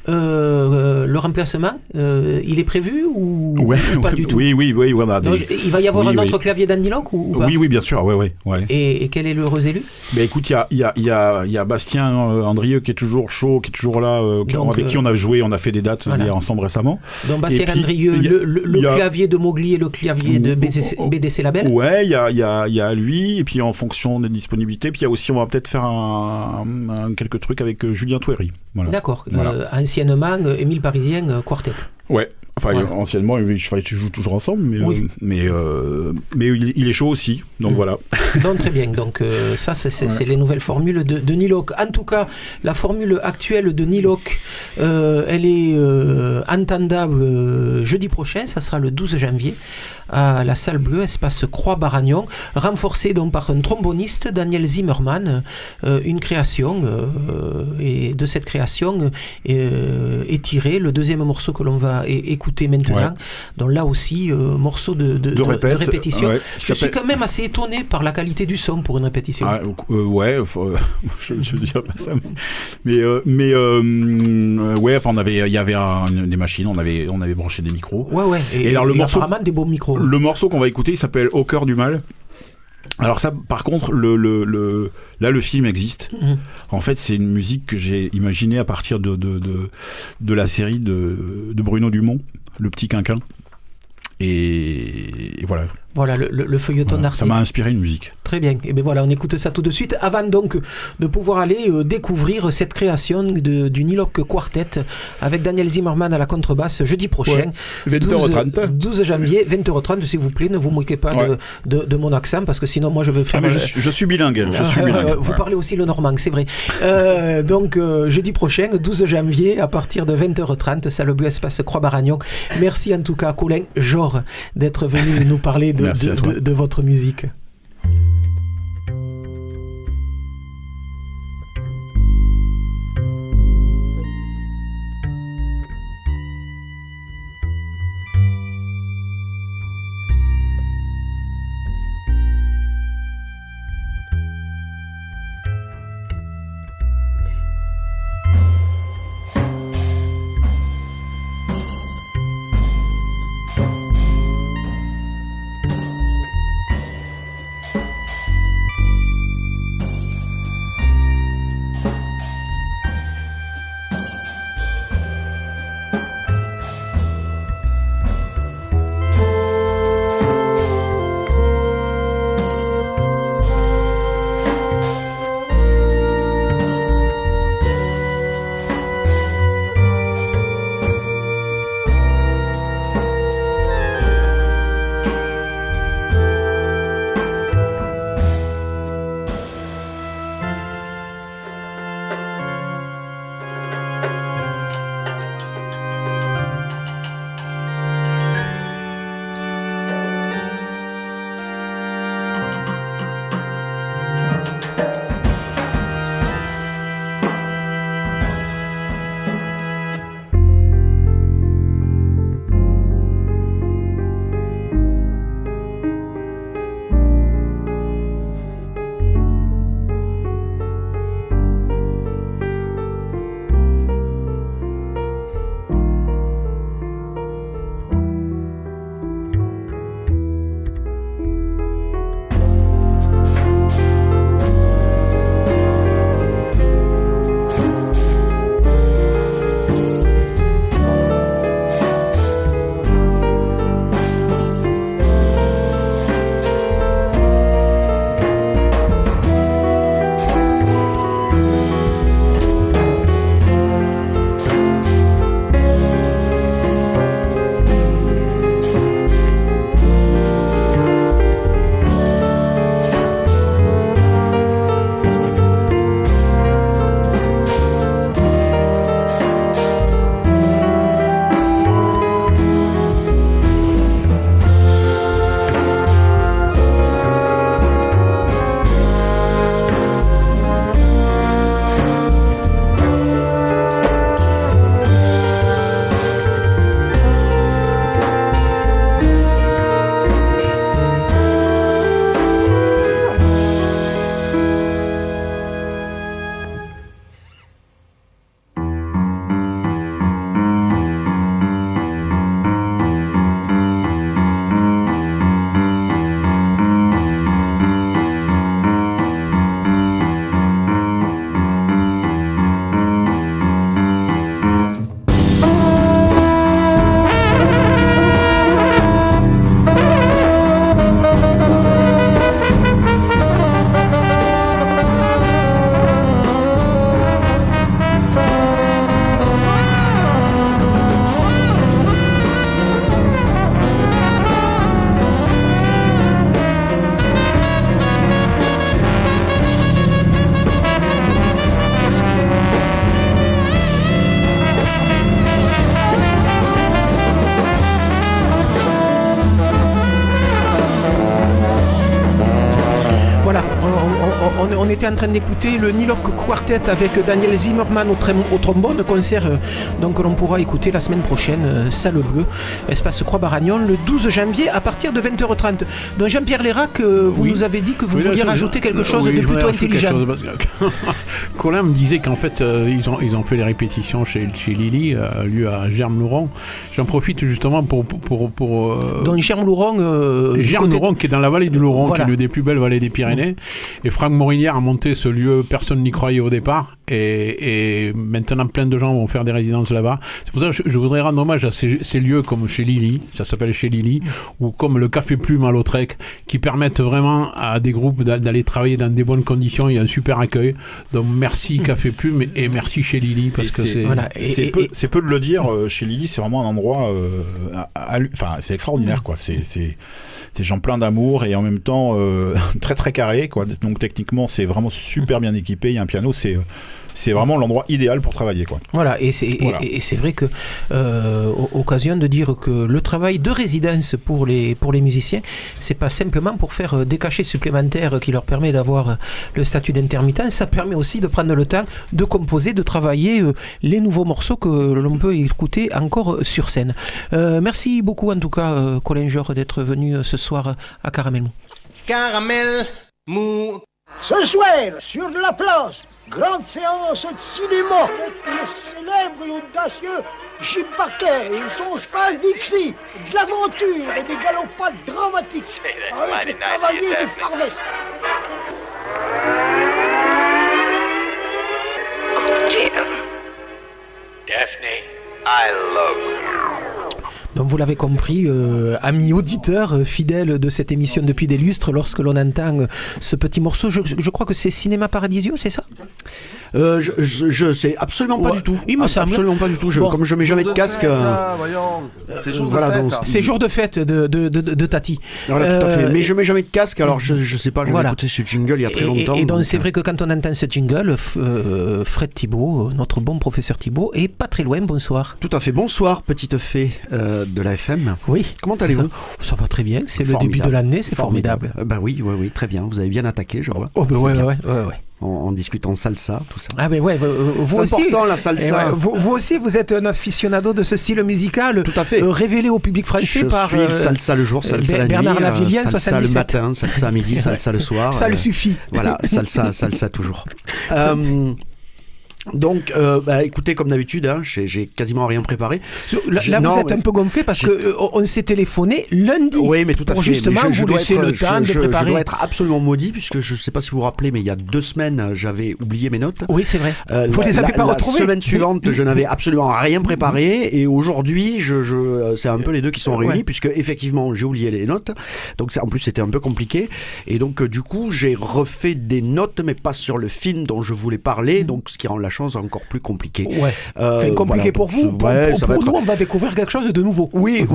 Le remplacement, il est prévu ou pas du tout? Oui, voilà. Donc, il va y avoir un autre clavier d'Andy Locke ou pas? Oui, bien sûr. Ouais. Et quel est l'heureux élu? Écoute, il y a Bastien Andrieux qui est toujours chaud, qui est toujours là, avec qui on a joué, on a fait des dates ensemble récemment. Donc Bastien Andrieux, le clavier de Mowgli et le clavier de BDC Label. Ouais, il y a lui, et puis en fonction des disponibilités, puis il y a aussi, on va peut-être faire quelques trucs avec Julien Touéry. Voilà. D'accord. Anciennement, Émile Parisien, quartet. Ouais. Enfin, anciennement, ils jouent toujours ensemble, mais il est chaud aussi. Donc voilà. Donc très bien. Donc ça, c'est les nouvelles formules de Nilock. En tout cas, la formule actuelle de Nilock, elle est entendable jeudi prochain. Ça sera le 12 janvier à la Salle Bleue, espace Croix-Baragnon, renforcée donc par un tromboniste, Daniel Zimmermann, une création. Et de cette création est tiré le deuxième morceau que l'on va écouter maintenant. Donc là aussi, morceau de répétition. Je suis quand même assez étonné par la qualité du son pour une répétition. Je dirais pas ça. Mais il y avait des machines, on avait branché des micros. Et alors apparemment des beaux micros. Le morceau qu'on va écouter, il s'appelle Au cœur du mal. Alors ça, par contre, le film existe. En fait, c'est une musique que j'ai imaginée à partir de la série de Bruno Dumont, Le Petit Quinquin. Et voilà. Voilà, le feuilleton d'artiste. Ça m'a inspiré une musique. Très bien. Et bien voilà, on écoute ça tout de suite. Avant donc de pouvoir aller découvrir cette création du Nilock Quartet avec Daniel Zimmermann à la contrebasse jeudi prochain. 20h30. 12 janvier, 20h30, s'il vous plaît. Ne vous moquez pas de mon accent parce que sinon, moi, je vais faire. Je suis bilingue. Vous parlez aussi le normand, c'est vrai. Donc, jeudi prochain, 12 janvier, à partir de 20h30, salle Bleue, espace Croix-Baragnon. Merci en tout cas, Colin Jor, d'être venu nous parler de votre musique. on était en train d'écouter le Nilock Quartet avec Daniel Zimmerman au trombone, concert donc que l'on pourra écouter la semaine prochaine, salle bleue, espace Croix-Baragnon, le 12 janvier à partir de 20h30. Donc Jean-Pierre Lérac, vous nous avez dit que vous vouliez rajouter quelque chose de plutôt intelligent. Colin me disait qu'en fait ils ont fait les répétitions chez Lily, lieu à Germe-Louron. J'en profite justement pour donc Germe-Louron qui est dans la vallée du Louron, voilà, qui est l'une des plus belles vallées des Pyrénées. Et Franck Morinière a monté ce lieu, personne n'y croyait au départ. Et maintenant plein de gens vont faire des résidences là-bas. C'est pour ça que je voudrais rendre hommage à ces lieux comme chez Lily, ça s'appelle chez Lily, ou comme le Café Plume à Lautrec, qui permettent vraiment à des groupes d'aller travailler dans des bonnes conditions. Il y a un super accueil. Donc merci Café Plume et merci chez Lily, parce que c'est... Voilà. C'est peu de le dire, chez Lily c'est vraiment un endroit c'est extraordinaire, quoi. C'est des gens pleins d'amour et en même temps très très carré, quoi. Donc techniquement c'est vraiment super bien équipé, il y a un piano, c'est vraiment l'endroit idéal pour travailler, quoi. Voilà, et c'est vrai que occasion de dire que le travail de résidence pour les musiciens, c'est pas simplement pour faire des cachets supplémentaires qui leur permet d'avoir le statut d'intermittent, ça permet aussi de prendre le temps de composer, de travailler les nouveaux morceaux que l'on peut écouter encore sur scène. Merci beaucoup en tout cas Colin Jor d'être venu ce soir à Caramel Mou. Caramel Mou. Ce soir, sur la place, grande séance de cinéma avec le célèbre et audacieux Jim Parker et son cheval Dixie, de l'aventure et des galopades dramatiques avec les cavaliers du Far West. Oh, Jim. Daphne, I love you. Donc vous l'avez compris, amis auditeurs fidèles de cette émission depuis des lustres, lorsque l'on entend ce petit morceau, je crois que c'est Cinéma Paradisio, c'est ça ? Je sais absolument pas du tout. Il me semble. Absolument pas du tout. Comme je mets jamais de casque. C'est jour de fête. Donc, c'est jour de fête de Tati. Voilà, tout à fait. Mais je mets jamais de casque, alors je sais pas, je vais écouter ce jingle il y a très longtemps. Et donc c'est vrai que quand on entend ce jingle, Fred Thibault, notre bon professeur Thibault, est pas très loin. Bonsoir. Tout à fait. Bonsoir, petite fée de la FM. Oui. Comment allez-vous ? Ça va très bien. C'est le début de l'année, c'est formidable. Bah oui, très bien. Vous avez bien attaqué, je vois. Oh bah ouais. En discutant salsa, tout ça. Ah ben ouais, vous c'est aussi, important la salsa. Vous aussi, vous êtes un aficionado de ce style musical. Tout à fait. Révélé au public français par salsa le jour, salsa la nuit, Bernard Lavillien, salsa 77. le matin, salsa à midi, salsa le soir. Ça le suffit. Voilà, salsa toujours. Donc, écoutez, comme d'habitude, j'ai quasiment rien préparé. Là, vous êtes un peu gonflé parce qu'on s'est téléphoné lundi. Oui, mais tout à fait. Justement, vous laisser le temps de préparer. Je dois être absolument maudit, puisque je ne sais pas si vous vous rappelez, mais il y a 2 semaines, j'avais oublié mes notes. Oui, c'est vrai. Vous les avez pas retrouvées. La semaine suivante, je n'avais absolument rien préparé, et aujourd'hui, c'est un peu les deux qui sont réunis, puisque effectivement, j'ai oublié les notes. Donc, en plus, c'était un peu compliqué. Et donc, du coup, j'ai refait des notes, mais pas sur le film dont je voulais parler, donc ce qui rend la chose encore plus compliquée. Ouais. Compliqué pour vous. Pour nous, on va découvrir quelque chose de nouveau. Oui,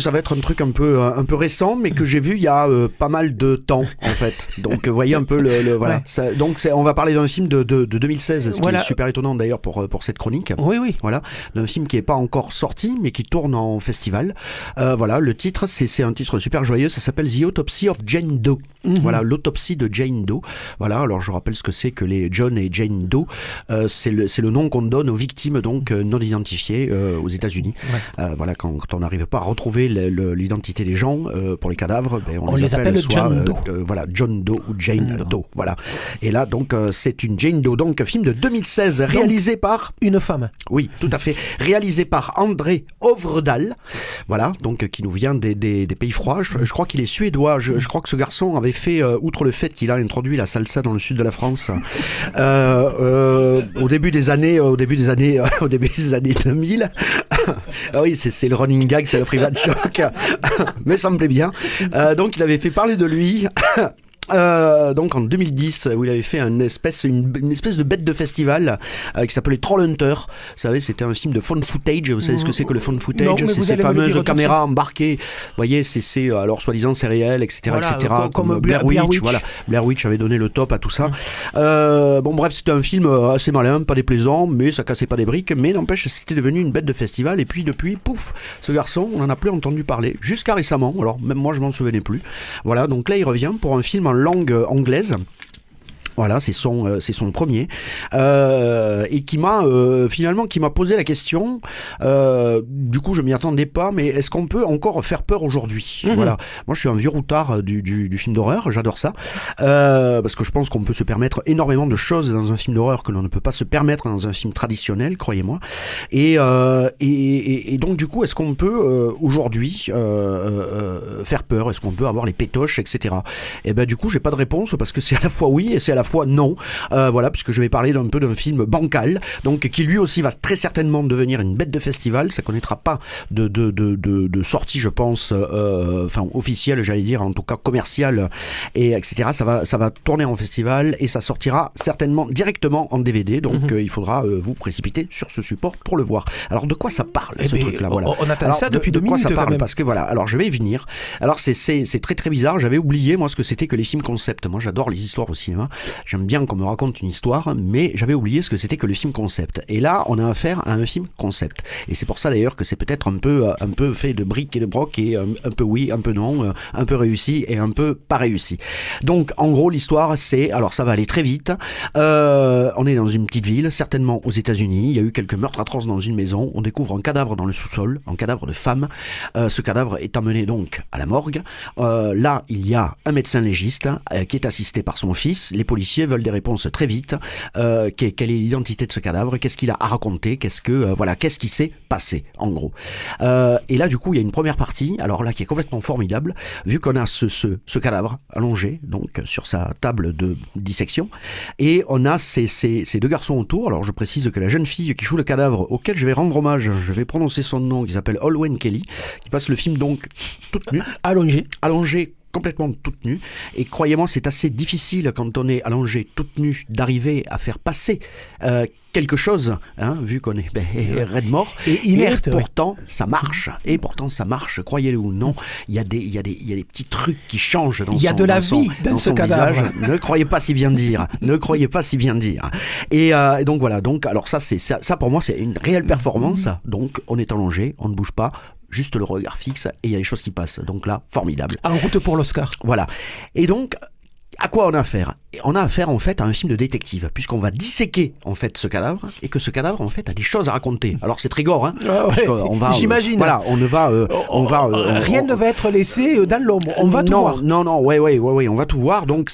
ça va être un truc un peu récent, mais que j'ai vu il y a pas mal de temps, en fait. Donc, vous voyez un peu voilà. Ouais. Ça, donc, on va parler d'un film de 2016, ce qui est super étonnant d'ailleurs pour cette chronique. Oui. Voilà, d'un film qui n'est pas encore sorti, mais qui tourne en festival. Voilà, le titre, c'est un titre super joyeux. Ça s'appelle The Autopsy of Jane Doe. Voilà, l'autopsie de Jane Doe. Voilà, alors je rappelle ce que c'est que les John et Jane Doe. C'est le nom qu'on donne aux victimes donc non identifiées aux États-Unis. Voilà, quand on n'arrive pas à retrouver l'identité des gens pour les cadavres, on les appelle soit John Doe. Voilà, John Doe ou Jane Doe. Voilà. Et là donc c'est une Jane Doe, donc un film de 2016 réalisé par une femme. Oui, tout à fait. Réalisé par André Ovredal. Voilà, donc qui nous vient des pays froids. Je crois qu'il est suédois. Je crois que ce garçon avait fait, outre le fait qu'il a introduit la salsa dans le sud de la France, au début des années 2000. Ah oui, c'est le running gag, c'est le private joke. Mais ça me plaît bien. Donc il avait fait parler de lui. Donc en 2010, où il avait fait une espèce de bête de festival qui s'appelait Trollhunter. Vous savez, c'était un film de found footage. Vous savez ce que c'est que le found footage? C'est ces fameuses caméras embarquées. Vous voyez, c'est alors soi-disant c'est réel, etc., voilà, etc. Comme Blair Witch. Voilà, Blair Witch avait donné le top à tout ça. Bon bref, c'était un film assez malin, pas déplaisant, mais ça cassait pas des briques. Mais n'empêche, c'était devenu une bête de festival. Et puis depuis, pouf, ce garçon, on en a plus entendu parler jusqu'à récemment. Alors même moi, je m'en souvenais plus. Voilà, donc là, il revient pour un film en langue anglaise. Voilà, c'est son premier. Et qui m'a posé la question. Du coup, je m'y attendais pas, mais est-ce qu'on peut encore faire peur aujourd'hui ? Voilà. Moi, je suis un vieux routard du film d'horreur. J'adore ça. Parce que je pense qu'on peut se permettre énormément de choses dans un film d'horreur que l'on ne peut pas se permettre dans un film traditionnel, croyez-moi. Et donc, du coup, est-ce qu'on peut aujourd'hui faire peur ? Est-ce qu'on peut avoir les pétoches, etc. Et ben, du coup, j'ai pas de réponse parce que c'est à la fois oui et c'est à la fois non. Voilà, puisque je vais parler d'un peu d'un film bancal, donc qui lui aussi va très certainement devenir une bête de festival. Ça connaîtra pas de sortie, je pense, officielle, j'allais dire, en tout cas commerciale, et etc. Ça va tourner en festival et ça sortira certainement directement en DVD. Donc il faudra vous précipiter sur ce support pour le voir. Alors de quoi ça parle ce truc-là ? Voilà. On attend ça depuis 2 minutes. De quoi ça parle ? Parce que voilà. Alors je vais y venir. Alors c'est très très bizarre. J'avais oublié moi ce que c'était que les films concept. Moi j'adore les histoires au cinéma. J'aime bien qu'on me raconte une histoire, mais j'avais oublié ce que c'était que le film concept. Et là, on a affaire à un film concept. Et c'est pour ça d'ailleurs que c'est peut-être un peu fait de briques et de broc et un peu oui, un peu non, un peu réussi et un peu pas réussi. Donc en gros l'histoire c'est, alors ça va aller très vite. On est dans une petite ville, certainement aux États-Unis. Il y a eu quelques meurtres atroces dans une maison. On découvre un cadavre dans le sous-sol, un cadavre de femme. Ce cadavre est emmené donc à la morgue. Là, il y a un médecin légiste qui est assisté par son fils. Les policiers veulent des réponses très vite. Quelle est l'identité de ce cadavre ? Qu'est-ce qu'il a à raconter ? Qu'est-ce qui s'est passé en gros ? Et là, du coup, il y a une première partie. Alors là, qui est complètement formidable, vu qu'on a ce cadavre allongé, donc sur sa table de dissection, et on a ces 2 garçons autour. Alors je précise que la jeune fille qui joue le cadavre, auquel je vais rendre hommage, je vais prononcer son nom, qui s'appelle Olwen Kelly, qui passe le film donc toute nue, allongée complètement toute nue, et croyez-moi c'est assez difficile quand on est allongé toute nue d'arriver à faire passer quelque chose, vu qu'on est raide mort, et inerte, et pourtant ça marche, croyez-le ou non, il y a des petits trucs qui changent dans son visage. Il y a de la vie dans ce cadavre. Ne croyez pas si bien dire, et donc voilà, alors ça pour moi c'est une réelle performance. Donc on est allongé, on ne bouge pas, juste le regard fixe, et il y a des choses qui passent. Donc là, formidable. En route pour l'Oscar. Voilà. Et donc, à quoi on a affaire ? On a affaire en fait à un film de détective, puisqu'on va disséquer en fait ce cadavre, et que ce cadavre en fait a des choses à raconter. Alors c'est très gore, j'imagine. Voilà, rien ne va être laissé dans l'ombre. On va tout voir. Non, on va tout voir. Donc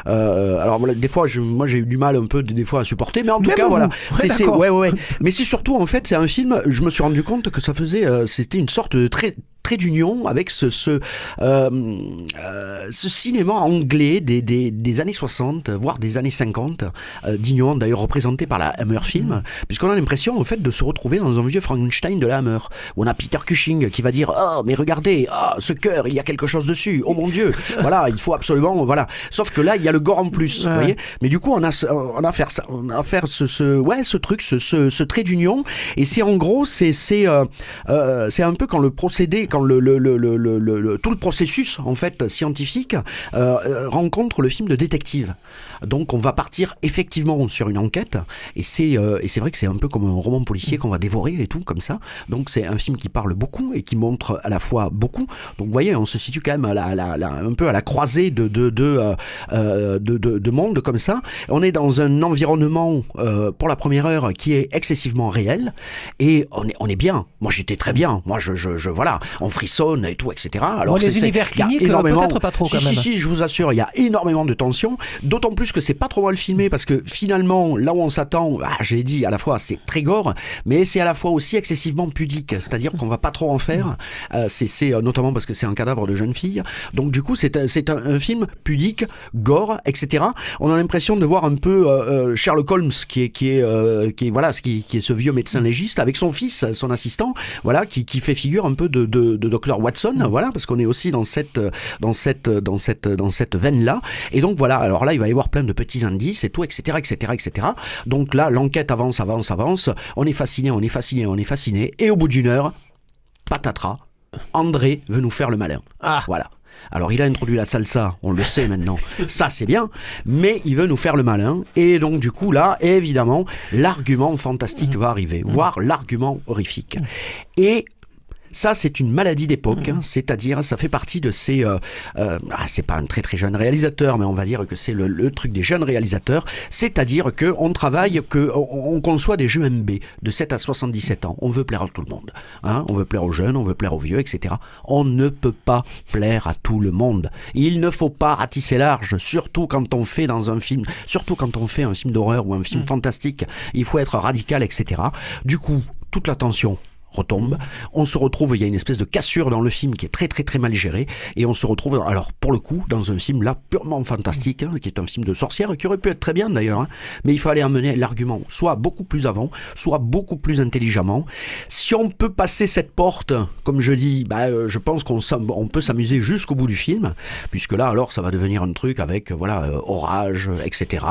alors voilà, des fois, moi j'ai eu du mal un peu des fois à supporter, mais en tout cas voilà, Mais c'est surtout en fait, c'est un film. Je me suis rendu compte que c'était une sorte de trait d'union avec ce cinéma anglais des années 60, voire des années 50, d'union d'ailleurs représenté par la Hammer Film, puisqu'on a l'impression en fait de se retrouver dans un vieux Frankenstein de la Hammer, où on a Peter Cushing qui va dire « Oh, mais regardez, ce cœur, il y a quelque chose dessus, oh mon Dieu !» Voilà, il faut absolument, voilà. Sauf que là, il y a le gore en plus, vous voyez. Mais du coup, on a affaire ce truc, ce trait d'union, et c'est en gros, c'est un peu quand le procédé, quand tout le processus en fait scientifique rencontre le film de détective. Donc on va partir effectivement sur une enquête, et c'est vrai que c'est un peu comme un roman policier qu'on va dévorer et tout comme ça. Donc c'est un film qui parle beaucoup et qui montre à la fois beaucoup. Donc vous voyez, on se situe quand même un peu à la croisée de mondes comme ça. On est dans un environnement pour la première heure qui est excessivement réel, et on est bien. Moi j'étais très bien. Moi je voilà, on frissonne et tout, etc. Alors les univers cliniques, peut-être pas trop quand même. Si, je vous assure, il y a énormément de tension, d'autant plus que c'est pas trop mal filmé, parce que finalement, là où on s'attend, j'ai dit, à la fois c'est très gore, mais c'est à la fois aussi excessivement pudique, c'est-à-dire qu'on va pas trop en faire, c'est notamment parce que c'est un cadavre de jeune fille, donc du coup c'est un film pudique, gore, etc. On a l'impression de voir un peu Sherlock Holmes, qui est ce vieux médecin légiste, avec son fils, son assistant, voilà, qui fait figure un peu de Dr Watson, voilà, parce qu'on est aussi dans cette veine-là, et donc voilà, alors là il va y avoir plein de petits indices et tout, etc. Donc là, l'enquête avance, on est fasciné, et au bout d'une heure, patatras, André veut nous faire le malin. Voilà. Alors il a introduit la salsa, on le sait maintenant, ça c'est bien, mais il veut nous faire le malin, et donc du coup là, évidemment, l'argument fantastique va arriver, voire l'argument horrifique. Et Ça, c'est une maladie d'époque, c'est-à-dire, ça fait partie de ces... c'est pas un très très jeune réalisateur, mais on va dire que c'est le truc des jeunes réalisateurs, c'est-à-dire qu'on travaille, on conçoit des jeux MB de 7 à 77 ans. On veut plaire à tout le monde. On veut plaire aux jeunes, on veut plaire aux vieux, etc. On ne peut pas plaire à tout le monde. Il ne faut pas ratisser large, surtout quand on fait un film d'horreur ou un film fantastique. Il faut être radical, etc. Du coup, toute l'attention retombe, on se retrouve, il y a une espèce de cassure dans le film qui est très très très mal gérée, et on se retrouve, alors pour le coup, dans un film là purement fantastique, qui est un film de sorcière, qui aurait pu être très bien d'ailleurs, mais il fallait amener l'argument soit beaucoup plus avant, soit beaucoup plus intelligemment. Si on peut passer cette porte, comme je dis, je pense qu'on peut s'amuser jusqu'au bout du film, puisque là alors ça va devenir un truc avec orage, etc.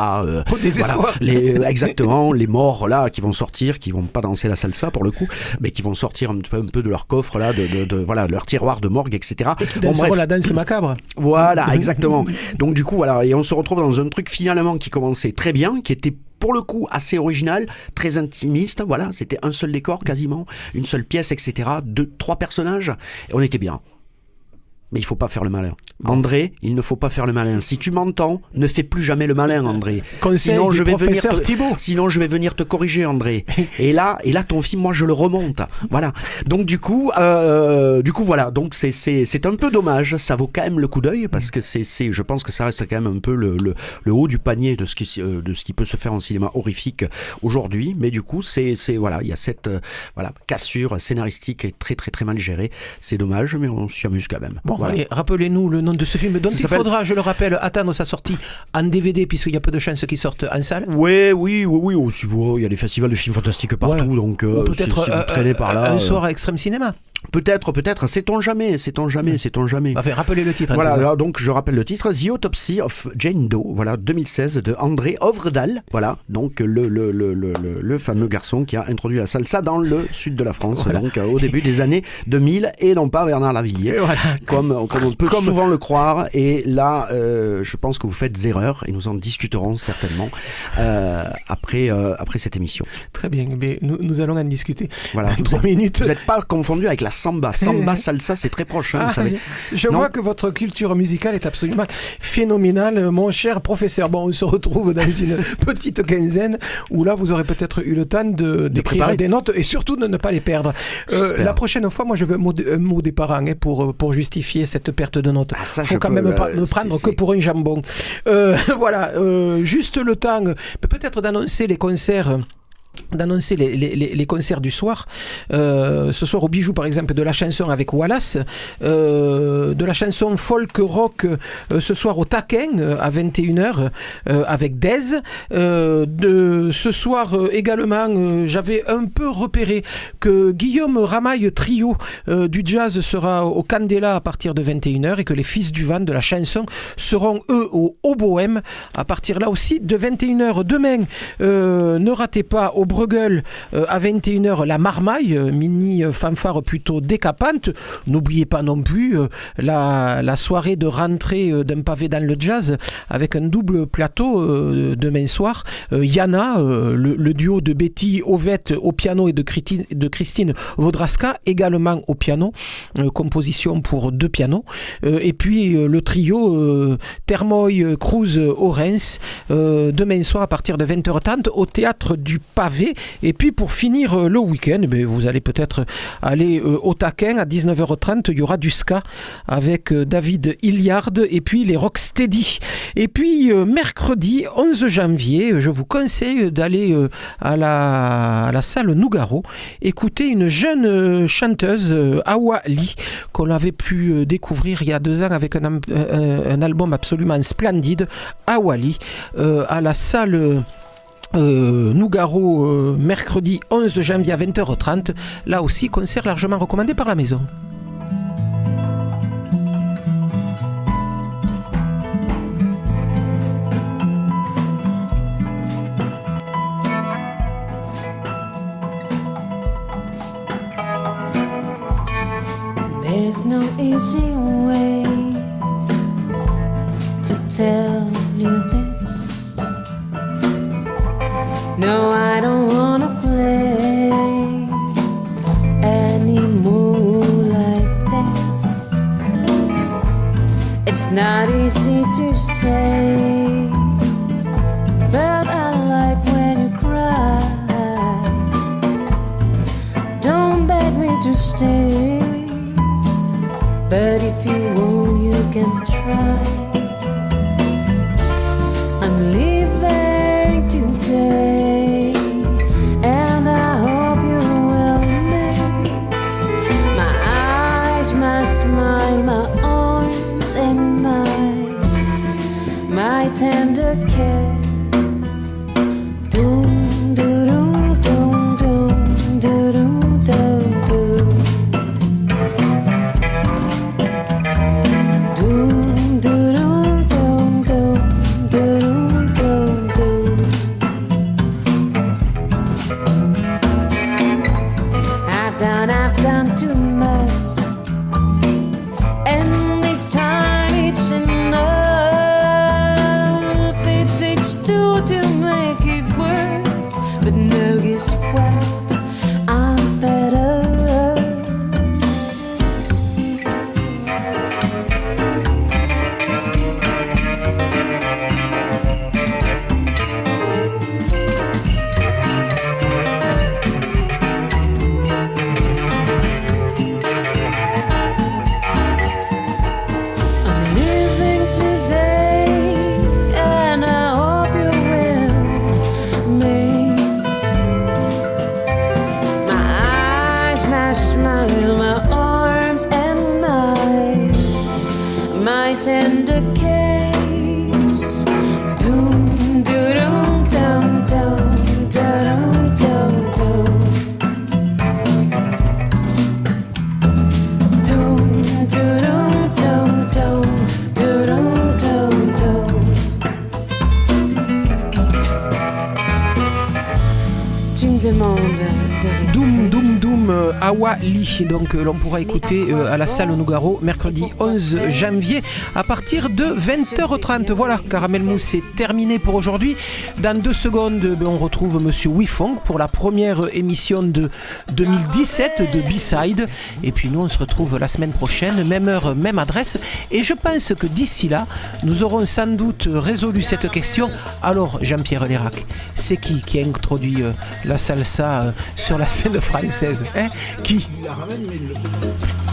Au désespoir. Exactement, les morts là qui vont sortir, qui vont pas danser la salsa pour le coup, mais qui vont sortir un peu de leur coffre là, de leur tiroir de morgue, etc. Et qui danseront la danse macabre. Voilà, exactement. Donc du coup, voilà, et on se retrouve dans un truc finalement qui commençait très bien, qui était pour le coup assez original, très intimiste, voilà, c'était un seul décor quasiment, une seule pièce, etc. 2-3 personnages, et on était bien. Mais il ne faut pas faire le malin. André, il ne faut pas faire le malin. Si tu m'entends, ne fais plus jamais le malin, André. Sinon, je vais venir te corriger, André. et là, ton film, moi, je le remonte. Voilà. Donc, du coup, voilà. Donc, c'est un peu dommage. Ça vaut quand même le coup d'œil parce que je pense que ça reste quand même un peu le haut du panier de ce qui peut se faire en cinéma horrifique aujourd'hui. Mais du coup, voilà, il y a cette cassure scénaristique très, très, très mal gérée. C'est dommage, mais on s'y amuse quand même. Bon, voilà. Allez, rappelez-nous le nom de ce film dont il faudra, je le rappelle, attendre sa sortie en DVD puisqu'il y a peu de chances qu'il sorte en salle. Oui, aussi, il y a des festivals de films fantastiques partout, donc peut-être si vous traînez par là, un soir à Extrême Cinéma. Peut-être, sait-on jamais. Enfin, rappelez le titre. Voilà, alors, donc je rappelle le titre, The Autopsy of Jane Doe, voilà, 2016, de André Ovredal, voilà, donc le fameux garçon qui a introduit la salsa dans le sud de la France, voilà. Donc au début des années 2000, et non pas Bernard Lavilliers, voilà. comme on peut souvent le croire, et là, je pense que vous faites erreur, et nous en discuterons certainement après cette émission. Très bien, mais nous allons en discuter. Voilà, 3 minutes. Vous n'êtes pas confondu avec la samba, salsa, c'est très proche, vous savez. Je vois que votre culture musicale est absolument phénoménale, mon cher professeur. Bon, on se retrouve dans une petite quinzaine où là, vous aurez peut-être eu le temps d'écrire des notes et surtout de ne pas les perdre. La prochaine fois, moi, je veux un mot des parents pour justifier cette perte de notes. Il ne faut quand même pas le prendre que pour un jambon. Voilà, juste le temps peut-être d'annoncer les concerts. Les concerts du soir. Ce soir au Bijou, par exemple, de la chanson avec Wallace, de la chanson folk rock ce soir au Taquin à 21h avec Dez. Ce soir également, j'avais un peu repéré que Guillaume Ramaille Trio du jazz sera au Candela à partir de 21h et que les Fils du Vent de la chanson seront eux au Bohème à partir là aussi de 21h. Demain, ne ratez pas au Bruegel à 21h la Marmaille, mini fanfare plutôt décapante. N'oubliez pas non plus la soirée de rentrée d'un pavé dans le jazz avec un double plateau demain soir. Yana, le duo de Betty Ovette au piano et de Christine Vodraska également au piano, composition pour 2 pianos. Et puis le trio Termoy Cruz Orens demain soir à partir de 20h30 au théâtre du Pavé. Et puis pour finir le week-end, vous allez peut-être aller au Taquin à 19h30, il y aura du ska avec David Hilliard et puis les Rocksteady. Et puis mercredi 11 janvier, je vous conseille d'aller à la salle Nougaro écouter une jeune chanteuse Awa Lee qu'on avait pu découvrir il y a 2 ans avec un album absolument splendide. Awa Lee à la salle Nougaro mercredi 11 janvier à 20h30. Là aussi, concert largement recommandé par la maison. There's no easy way to tell you this. No, I don't wanna play anymore. It's not easy to say, but I like when you cry. Don't beg me to stay, but if you won't, you can try. I'm leaving today, and I hope you will miss my eyes, my smile, my arms, and my tender kiss. Doom, doom, doom, doom, doom, doom, doom. Doom, doom, doom, doom, doom, doom, doom. I've done too much, and this time it's enough. It takes two to make it work, but no, guess what? I'm fed up. I'm living today, and I hope you will miss my eyes, my smile, my arms, and my tender kiss. Doom, doom, doom, doom, doom, doom, doom. Doom, doom, doom, doom, doom, doom, doom. Tu me demandes de rester. Doom, doom, doom, Awa Lee. Donc l'on pourra écouter à la salle Nougaro mercredi 11 janvier à partir de 20h30. Voilà, Caramel Mousse, c'est terminé pour aujourd'hui. Dans 2 secondes, on retrouve Monsieur Wifong pour la première émission de 2017 de B-Side. Et puis nous, on se retrouve la semaine prochaine, même heure, même adresse. Et je pense que d'ici là, nous aurons sans doute résolu cette question. Alors, Jean-Pierre Lérac, c'est qui a introduit la salsa sur la scène française, hein? Qui? Il la ramène, mais il le fait pas.